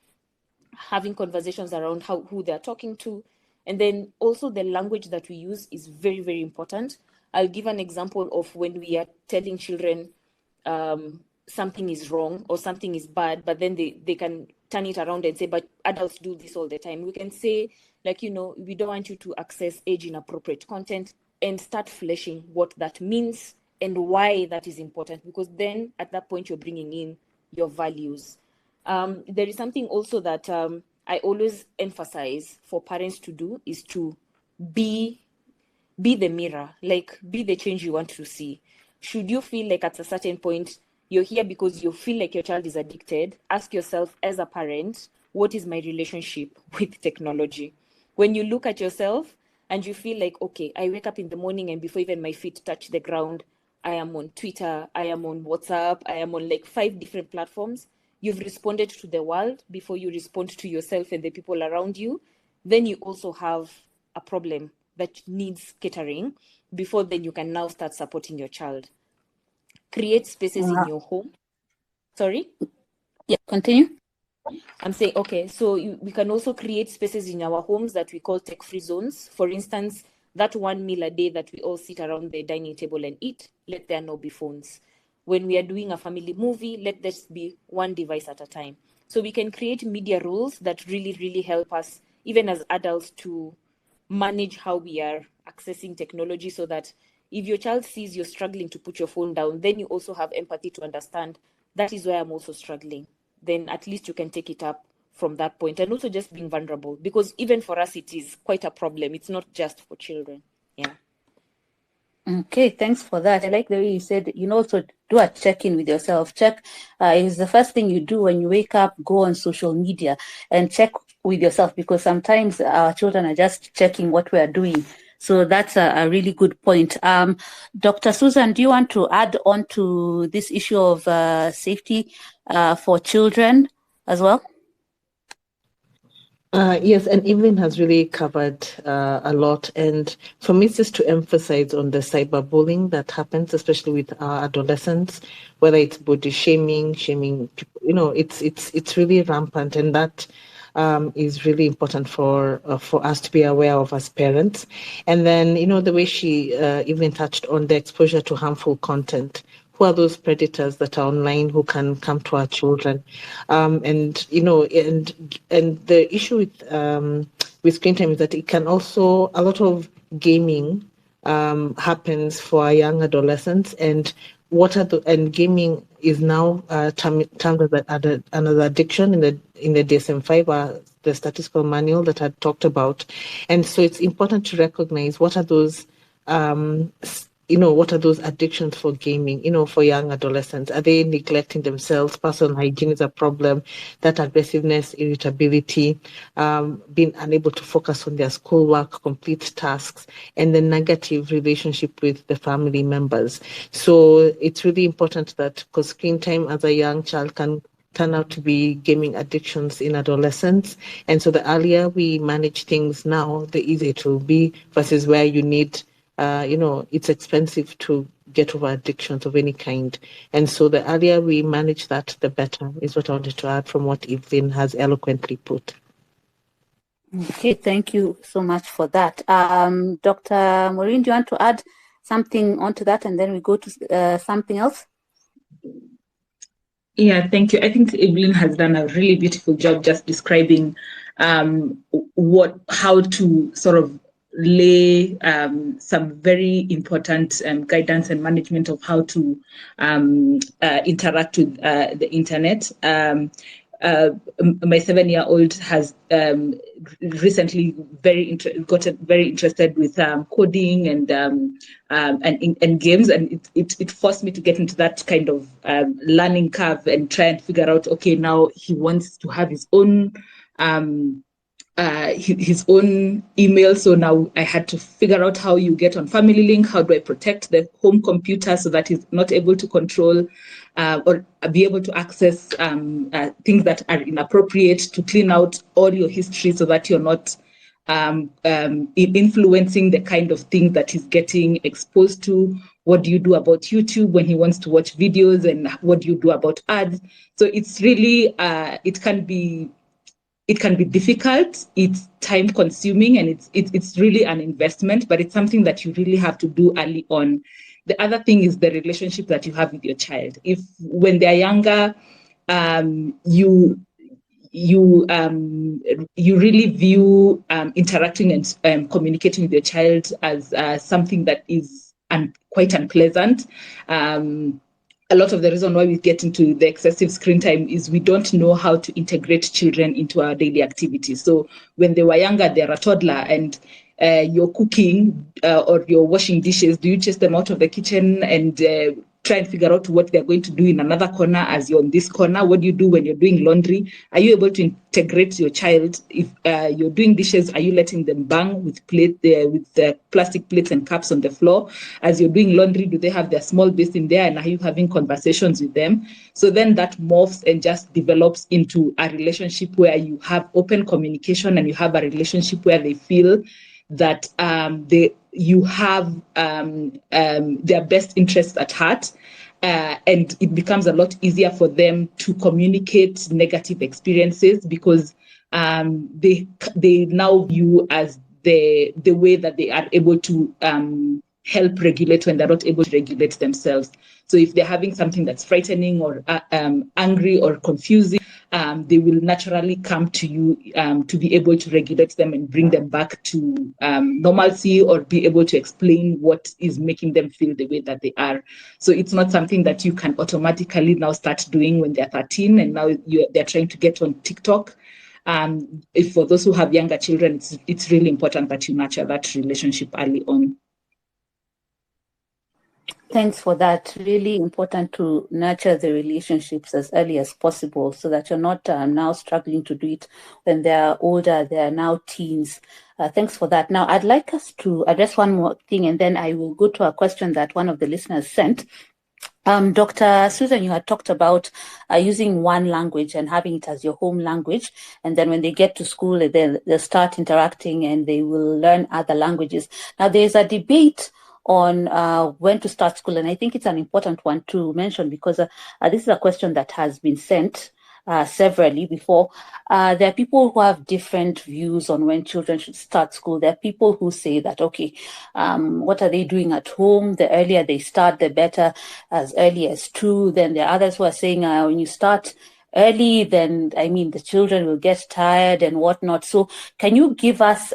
having conversations around who they're talking to. And then also the language that we use is very, very important. I'll give an example of when we are telling children something is wrong or something is bad, but then they can turn it around and say, but adults do this all the time. We can say, we don't want you to access age-inappropriate content. and start fleshing what that means and why that is important, because then at that point you're bringing in your values. There is something also that I always emphasize for parents to do, is to be the mirror, like be the change you want to see. Should you feel like at a certain point you're here because you feel like your child is addicted, ask yourself as a parent, what is my relationship with technology? When you look at yourself and you feel like, okay, I wake up in the morning and before even my feet touch the ground, I am on Twitter, I am on WhatsApp, I am on like 5 different platforms. You've responded to the world before you respond to yourself and the people around you. Then you also have a problem that needs catering. Before then, you can now start supporting your child. Create spaces in your home. Sorry? Yeah, continue. I'm saying, okay, so we can also create spaces in our homes that we call tech-free zones. For instance, that one meal a day that we all sit around the dining table and eat, let there not be phones. When we are doing a family movie, let this be one device at a time. So we can create media rules that really, really help us, even as adults, to manage how we are accessing technology, so that if your child sees you're struggling to put your phone down, then you also have empathy to understand that is where I'm also struggling. Then at least you can take it up from that point. And also just being vulnerable, because even for us, it is quite a problem. It's not just for children. Yeah. Okay, thanks for that. I like the way you said, also do a check-in with yourself. Check is the first thing you do when you wake up, go on social media and check with yourself, because sometimes our children are just checking what we are doing. So that's a really good point. Dr. Susan, do you want to add on to this issue of safety for children as well? Yes, and Evelyn has really covered a lot. And for me, it's just to emphasize on the cyberbullying that happens, especially with our adolescents, whether it's body shaming people, it's really rampant, and that is really important for us to be aware of as parents. And then, the way she even touched on the exposure to harmful content. Who are those predators that are online who can come to our children? And the issue with screen time is that it can also, a lot of gaming happens for our young adolescents, and gaming is now termed as another addiction in the DSM-5, the statistical manual that I talked about. And so it's important to recognize what are those addictions for gaming, for young adolescents. Are they neglecting themselves? Personal hygiene is a problem. That aggressiveness, irritability, being unable to focus on their schoolwork, complete tasks, and the negative relationship with the family members. So it's really important that, because screen time as a young child can turn out to be gaming addictions in adolescence. And so the earlier we manage things now, the easier it will be, versus where you need it's expensive to get over addictions of any kind. And so the earlier we manage that, the better, is what I wanted to add from what Evelyn has eloquently put. Okay, thank you so much for that. Dr. Maureen, do you want to add something onto that, and then we go to something else? Yeah, thank you. I think Evelyn has done a really beautiful job just describing how to sort of lay some very important guidance and management of how to interact with the internet. My 7-year-old has recently gotten very interested with coding and games, and it forced me to get into that kind of learning curve and try and figure out, okay, now he wants to have his own email. So now I had to figure out how you get on Family Link. How do I protect the home computer so that he's not able to control or be able to access things that are inappropriate, to clean out all your history so that you're not influencing the kind of things that he's getting exposed to. What do you do about YouTube when he wants to watch videos, and what do you do about ads? So it's really, it can be difficult, it's time consuming, and it's really an investment, but it's something that you really have to do early on. The other thing is the relationship that you have with your child. If when they're younger, you really view interacting and communicating with your child as something that is quite unpleasant. A lot of the reason why we get into the excessive screen time is we don't know how to integrate children into our daily activities. So when they were younger, they're a toddler, and you're cooking or you're washing dishes, do you chase them out of the kitchen and try and figure out what they're going to do in another corner as you're on this corner? What do you do when you're doing laundry? Are you able to integrate your child? If you're doing dishes, are you letting them bang with the plastic plates and cups on the floor? As you're doing laundry, do they have their small basin there, and are you having conversations with them? So then that morphs and just develops into a relationship where you have open communication, and you have a relationship where they feel that you have their best interests at heart, and it becomes a lot easier for them to communicate negative experiences, because they now view as the way that they are able to help regulate when they're not able to regulate themselves. So if they're having something that's frightening or angry or confusing, they will naturally come to you to be able to regulate them and bring them back to normalcy, or be able to explain what is making them feel the way that they are. So it's not something that you can automatically now start doing when they're 13 and now they're trying to get on TikTok. If for those who have younger children, it's really important that you nurture that relationship early on. Thanks for that. Really important to nurture the relationships as early as possible, so that you're not now struggling to do it when they're older, they're now teens. Thanks for that. Now, I'd like us to address one more thing, and then I will go to a question that one of the listeners sent. Dr. Susan, you had talked about using one language and having it as your home language. And then when they get to school, they'll start interacting and they will learn other languages. Now, there's a debate on when to start school. And I think it's an important one to mention, because this is a question that has been sent severally before. There are people who have different views on when children should start school. There are people who say that, okay, what are they doing at home? The earlier they start, the better, as early as 2. Then there are others who are saying when you start early, then, the children will get tired and whatnot. So can you give us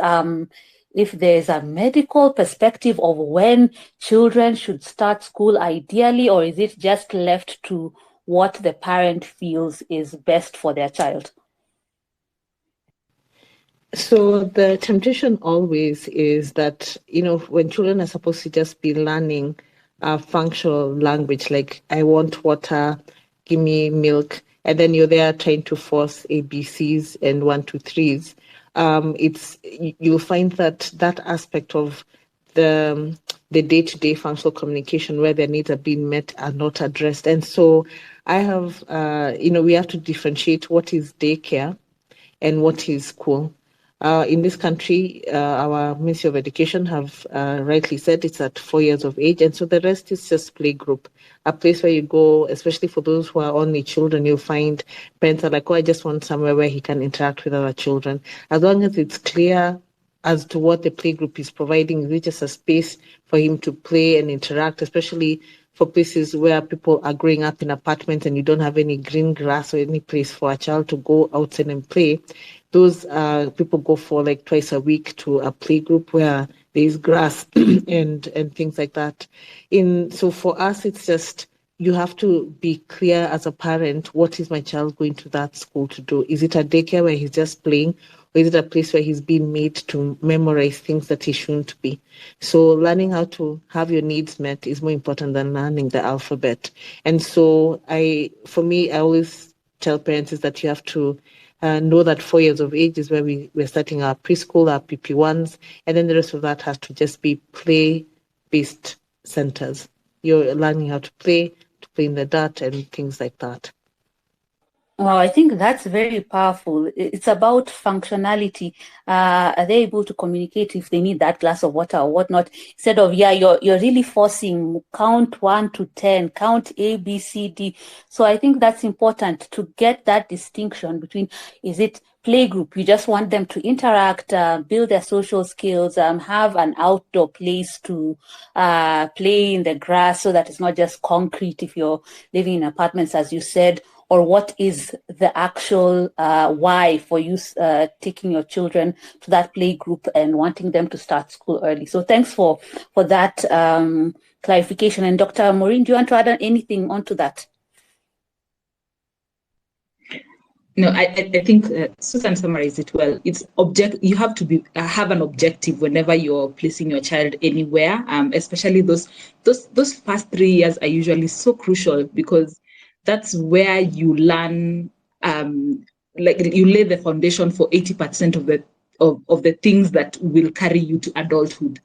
if there's a medical perspective of when children should start school ideally, or is it just left to what the parent feels is best for their child? So the temptation always is that, when children are supposed to just be learning a functional language, like I want water, give me milk, and then you're there trying to force ABCs and 1, 2, 3s. You'll find that aspect of the day-to-day functional communication where their needs are being met are not addressed. And so I have, we have to differentiate what is daycare and what is school. In this country, our Ministry of Education have rightly said it's at 4 years of age, and so the rest is just playgroup, a place where you go, especially for those who are only children. You'll find parents are like, I just want somewhere where he can interact with other children. As long as it's clear as to what the playgroup is providing, is it just a space for him to play and interact, especially for places where people are growing up in apartments and you don't have any green grass or any place for a child to go outside and play. Those people go for like twice a week to a play group where there's grass and things like that. So for us, it's just, you have to be clear as a parent, what is my child going to that school to do? Is it a daycare where he's just playing, or is it a place where he's being made to memorize things that he shouldn't be? So learning how to have your needs met is more important than learning the alphabet. And so I always tell parents is that you have to know that 4 years of age is where we're starting our preschool, our PP1s, and then the rest of that has to just be play-based centers. You're learning how to play in the dirt and things like that. Well, I think that's very powerful. It's about functionality. Are they able to communicate if they need that glass of water or whatnot? Instead of, you're really forcing count 1 to 10, count A, B, C, D. So I think that's important to get that distinction between, is it playgroup? You just want them to interact, build their social skills, have an outdoor place to play in the grass so that it's not just concrete if you're living in apartments, as you said. or what is the actual why for you taking your children to that play group and wanting them to start school early. So thanks for that clarification. And Dr. Maureen, do you want to add anything onto that? No, I think Susan summarized it well. It's you have to have an objective whenever you're placing your child anywhere. Especially those first 3 years are usually so crucial, because that's where you learn, like you lay the foundation for 80% of the things that will carry you to adulthood.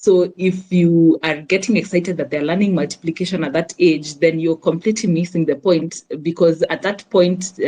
So if you are getting excited that they're learning multiplication at that age, then you're completely missing the point, because at that point,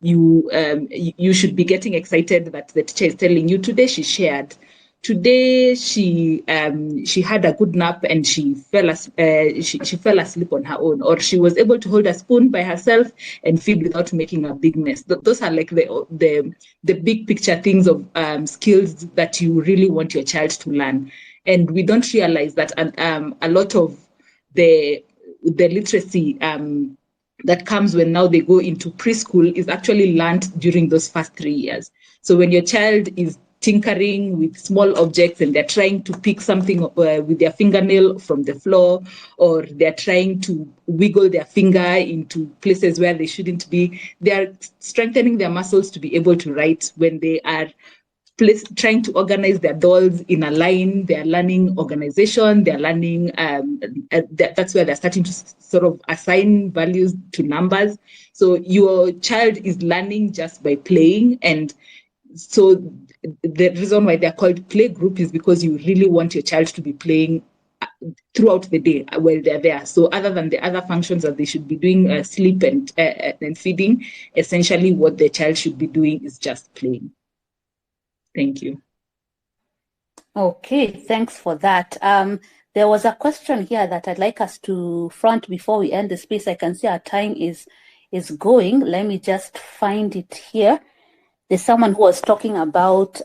you should be getting excited that the teacher is telling you, today she shared, today she had a good nap and she fell asleep on her own, or she was able to hold a spoon by herself and feed without making a big mess. Those are like the big picture things of skills that you really want your child to learn. And we don't realize that a lot of the literacy that comes when now they go into preschool is actually learned during those first 3 years. So when your child is tinkering with small objects and they're trying to pick something with their fingernail from the floor, or they're trying to wiggle their finger into places where they shouldn't be, they're strengthening their muscles to be able to write. When they are trying to organize their dolls in a line, they're learning organization, they're learning, that's where they're starting to sort of assign values to numbers. So your child is learning just by playing. And so the reason why they're called play group is because you really want your child to be playing throughout the day while they're there. So other than the other functions that they should be doing, sleep and feeding, essentially what the child should be doing is just playing. Thank you. Okay, thanks for that. There was a question here that I'd like us to front before we end the space. I can see our time is going. Let me just find it here. There's someone who was talking about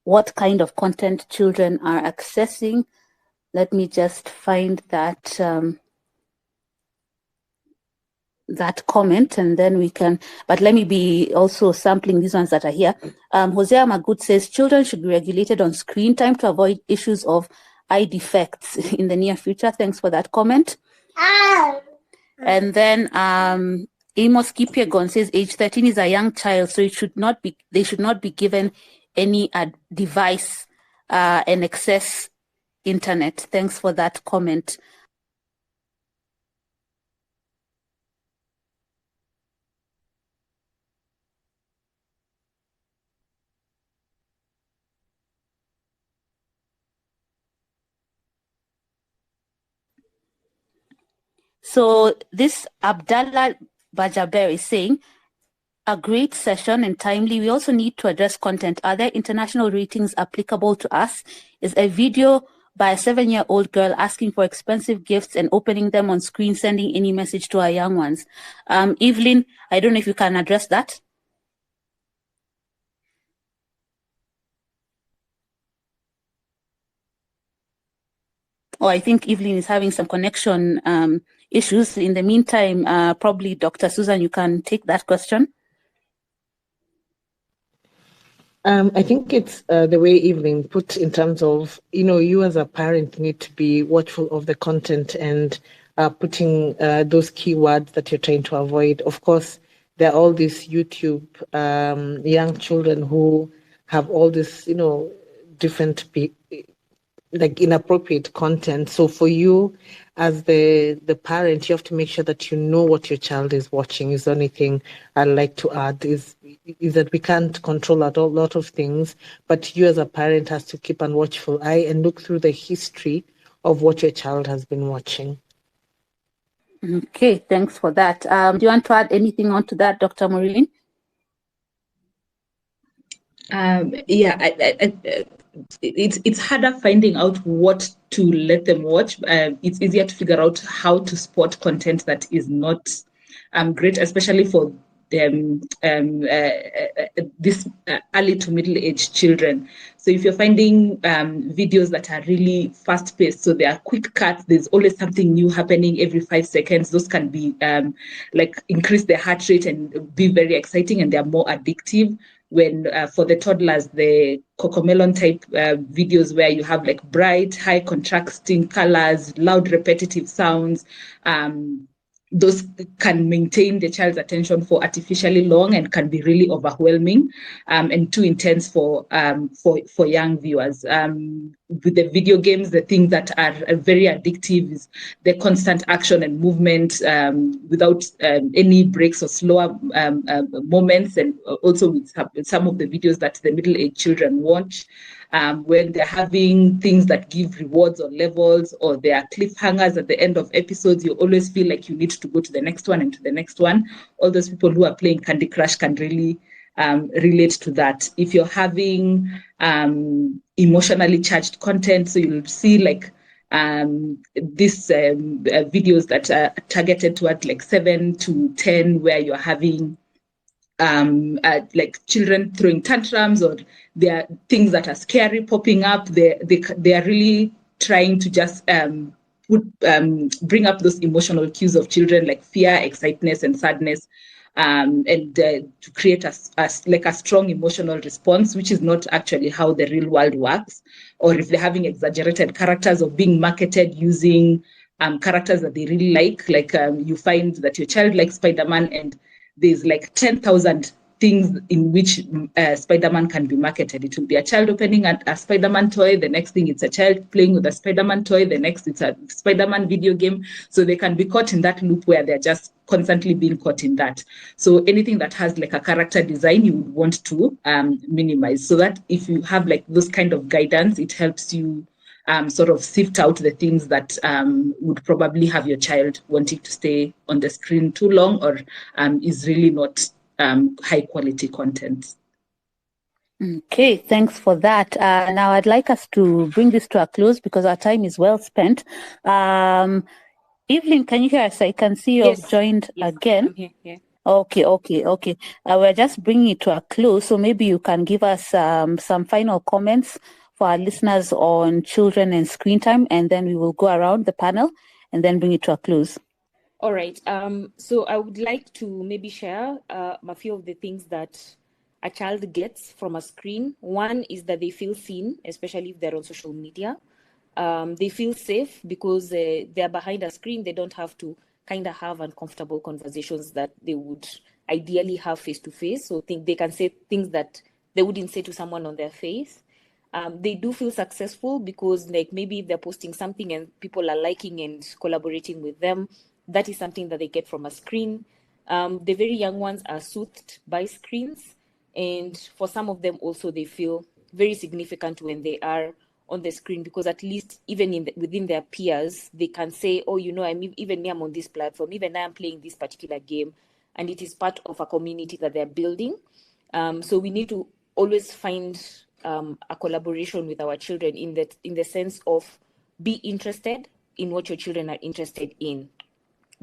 what kind of content children are accessing. Let me just find that that comment, and then we can, but let me be also sampling these ones that are here. Hosea Magut says children should be regulated on screen time to avoid issues of eye defects in the near future. Thanks for that comment. And then Amos Kipiegon says age 13 is a young child, so they should not be given any device and access internet. Thanks for that comment. So this Abdallah Bajaber is saying, a great session and timely. We also need to address content. Are there international ratings applicable to us? Is a video by a 7-year-old girl asking for expensive gifts and opening them on screen, sending any message to our young ones? Evelyn, I don't know if you can address that. Oh, I think Evelyn is having some connection issues. In the meantime, probably Dr. Susan, you can take that question. I think it's the way Evelyn put in terms of, you as a parent need to be watchful of the content and putting those keywords that you're trying to avoid. Of course, there are all these YouTube young children who have all this, different like inappropriate content. So for you as the parent, you have to make sure that you know what your child is watching. Is the only thing I'd like to add is that we can't control a lot of things, but you as a parent has to keep a watchful eye and look through the history of what your child has been watching. Okay, thanks for that. Do you want to add anything on to that, Dr. Maureen? It's harder finding out what to let them watch. It's easier to figure out how to spot content that is not great, especially for them, this early to middle-aged children. So if you're finding videos that are really fast-paced, so they are quick cuts, there's always something new happening every 5 seconds, those can be like increase their heart rate and be very exciting, and they're more addictive. When for the toddlers, the Cocomelon type videos where you have like bright, high contrasting colors, loud repetitive sounds, those can maintain the child's attention for artificially long and can be really overwhelming and too intense for young viewers. With the video games, the things that are very addictive is the constant action and movement without any breaks or slower moments, and also with some of the videos that the middle-aged children watch. When they're having things that give rewards or levels, or there are cliffhangers at the end of episodes, you always feel like you need to go to the next one and to the next one. All those people who are playing Candy Crush can really relate to that. If you're having emotionally charged content, so you'll see like these videos that are targeted toward like 7 to 10, where you're having like children throwing tantrums, or there are things that are scary popping up. They are really trying to just bring up those emotional cues of children, like fear, excitement, and sadness, and to create a strong emotional response, which is not actually how the real world works. Or if they're having exaggerated characters or being marketed using characters that they really like you find that your child likes Spider-Man, and there's like 10,000 things in which Spider-Man can be marketed. It will be a child opening a Spider-Man toy. The next thing, it's a child playing with a Spider-Man toy. The next, it's a Spider-Man video game. So they can be caught in that loop where they're just constantly being caught in that. So anything that has like a character design, you would want to minimize, so that if you have like those kind of guidance, it helps you sort of sift out the things that would probably have your child wanting to stay on the screen too long, or is really not high quality content. Okay, thanks for that. Now I'd like us to bring this to a close because our time is well spent. Evelyn, can you hear us? I can see you've joined again. I'm here. Yeah. Okay. We're just bringing it to a close, so maybe you can give us some final comments for our listeners on children and screen time, and then we will go around the panel and then bring it to a close. All right. So I would like to maybe share a few of the things that a child gets from a screen. One is that they feel seen, especially if they're on social media. They feel safe because they're behind a screen. They don't have to kind of have uncomfortable conversations that they would ideally have face-to-face. So they can say things that they wouldn't say to someone on their face. They do feel successful because like maybe if they're posting something and people are liking and collaborating with them, that is something that they get from a screen. The very young ones are soothed by screens. And for some of them also, they feel very significant when they are on the screen, because at least even within their peers, they can say, oh, you know, I'm on this platform, even I'm playing this particular game, and it is part of a community that they're building. So we need to always find a collaboration with our children in the sense of be interested in what your children are interested in.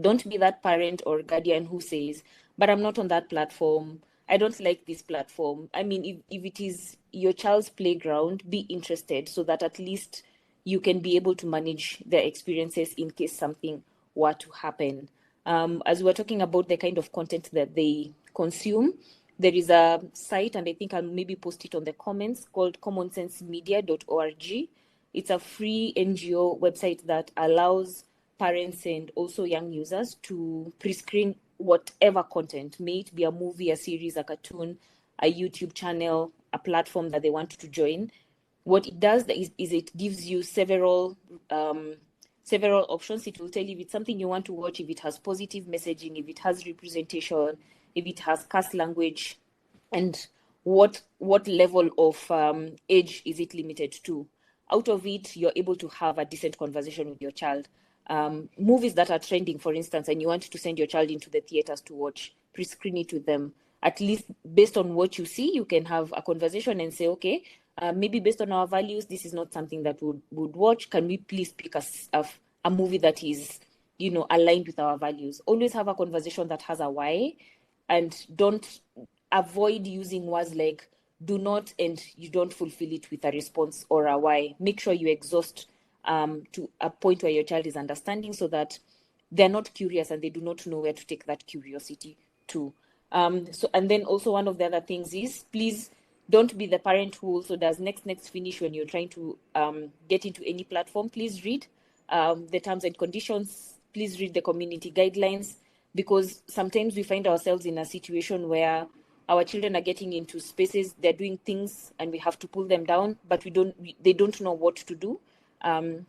Don't be that parent or guardian who says, but I'm not on that platform. I don't like this platform. I mean, if it is your child's playground, be interested so that at least you can be able to manage their experiences in case something were to happen. As we're talking about the kind of content that they consume, there is a site, and I think I'll maybe post it on the comments, called commonsensemedia.org. It's a free NGO website that allows parents and also young users to pre-screen whatever content, may it be a movie, a series, a cartoon, a YouTube channel, a platform that they want to join. What it does is it gives you several options. It will tell you if it's something you want to watch, if it has positive messaging, if it has representation, if it has curse language, and what level of age is it limited to. Out of it, you're able to have a decent conversation with your child. Movies that are trending, for instance, and you want to send your child into the theaters to watch, pre-screen it with them. At least based on what you see, you can have a conversation and say, okay, maybe based on our values, this is not something that we would watch. Can we please pick a movie that is, aligned with our values? Always have a conversation that has a why, and don't avoid using words like do not, and you don't fulfill it with a response or a why. Make sure you exhaust to a point where your child is understanding, so that they're not curious and they do not know where to take that curiosity to. And then also one of the other things is, please don't be the parent who also does next finish when you're trying to get into any platform. Please read the terms and conditions. Please read the community guidelines, because sometimes we find ourselves in a situation where our children are getting into spaces, they're doing things, and we have to pull them down, but they don't know what to do.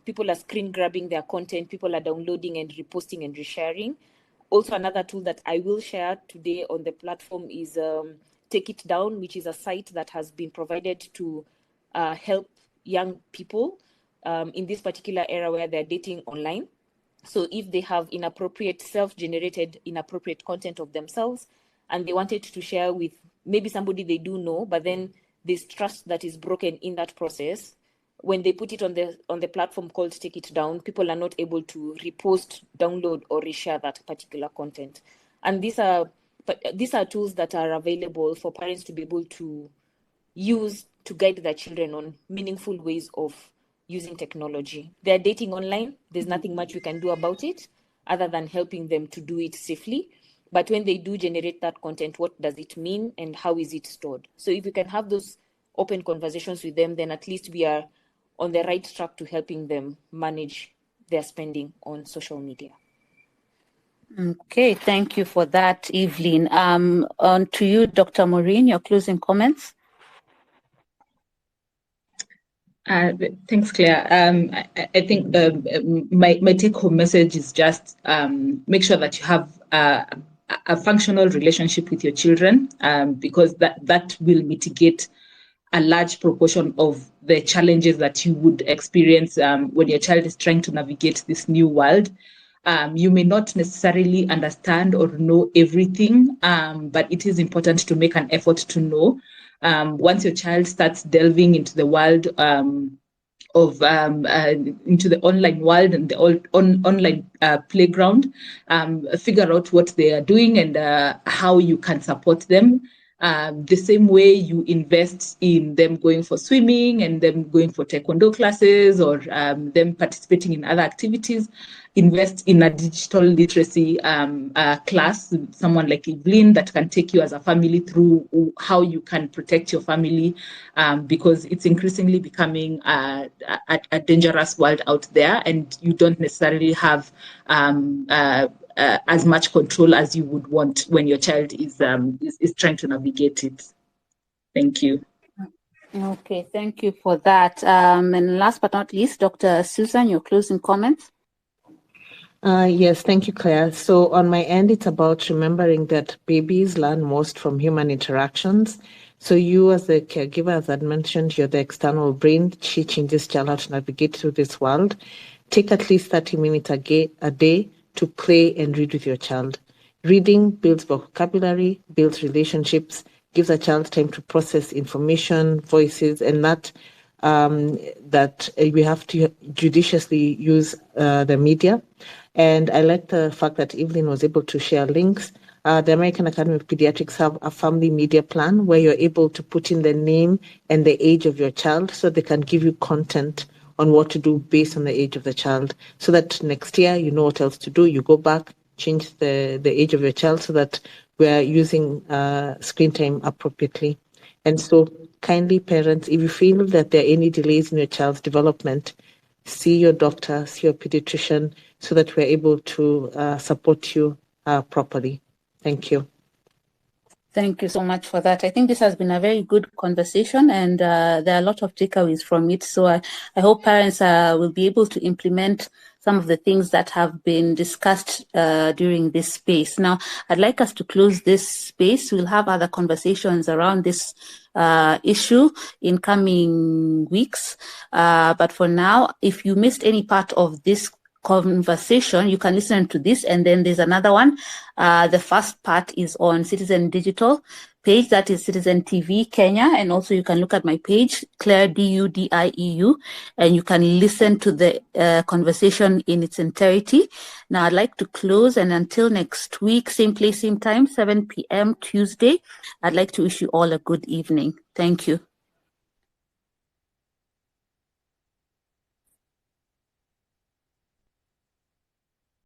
People are screen grabbing their content, people are downloading and reposting and resharing. Also, another tool that I will share today on the platform is Take It Down, which is a site that has been provided to help young people in this particular era where they're dating online. So if they have inappropriate, self-generated inappropriate content of themselves, and they wanted to share with maybe somebody they do know, but then there's trust that is broken in that process, when they put it on the platform called Take It Down, people are not able to repost, download, or reshare that particular content. And these are tools that are available for parents to be able to use to guide their children on meaningful ways of using technology. They're dating online. There's nothing much we can do about it other than helping them to do it safely. But when they do generate that content, what does it mean and how is it stored? So if we can have those open conversations with them, then at least we are on the right track to helping them manage their spending on social media. Okay, thank you for that, Evelyn. On to you, Dr. Maureen, your closing comments. Thanks, Claire. I think my take-home message is just make sure that you have a functional relationship with your children, because that will mitigate a large proportion of the challenges that you would experience when your child is trying to navigate this new world. You may not necessarily understand or know everything, but it is important to make an effort to know. Once your child starts delving into the world into the online world and the online playground, figure out what they are doing and how you can support them. The same way you invest in them going for swimming and them going for taekwondo classes or them participating in other activities, invest in a digital literacy class, someone like Evelyn that can take you as a family through how you can protect your family, because it's increasingly becoming a dangerous world out there, and you don't necessarily have as much control as you would want when your child is trying to navigate it. Thank you. Okay, thank you for that. And last but not least, Dr. Susan, your closing comments. Yes, thank you, Claire. So on my end, it's about remembering that babies learn most from human interactions. So you as the caregiver, as I mentioned, you're the external brain teaching this child how to navigate through this world. Take at least 30 minutes a day to play and read with your child. Reading builds vocabulary, builds relationships, gives a child time to process information, voices, and that we have to judiciously use the media. And I like the fact that Evelyn was able to share links. The American Academy of Pediatrics have a family media plan where you're able to put in the name and the age of your child so they can give you content on what to do based on the age of the child, so that next year you know what else to do. You go back, change the age of your child so that we're using screen time appropriately. And so kindly parents, if you feel that there are any delays in your child's development, see your doctor, see your pediatrician, so that we're able to support you properly. Thank you. Thank you so much for that. I think this has been a very good conversation, and there are a lot of takeaways from it. So I hope parents will be able to implement some of the things that have been discussed during this space. Now, I'd like us to close this space. We'll have other conversations around this issue in coming weeks. But for now, if you missed any part of this conversation, you can listen to this, and then there's another one. The first part is on Citizen Digital. page, that is Citizen TV Kenya, and also you can look at my page, Claire Dudieu, and you can listen to the conversation in its entirety. Now I'd like to close, and until next week, same place, same time, 7 p.m. Tuesday, I'd like to wish you all a good evening. Thank you.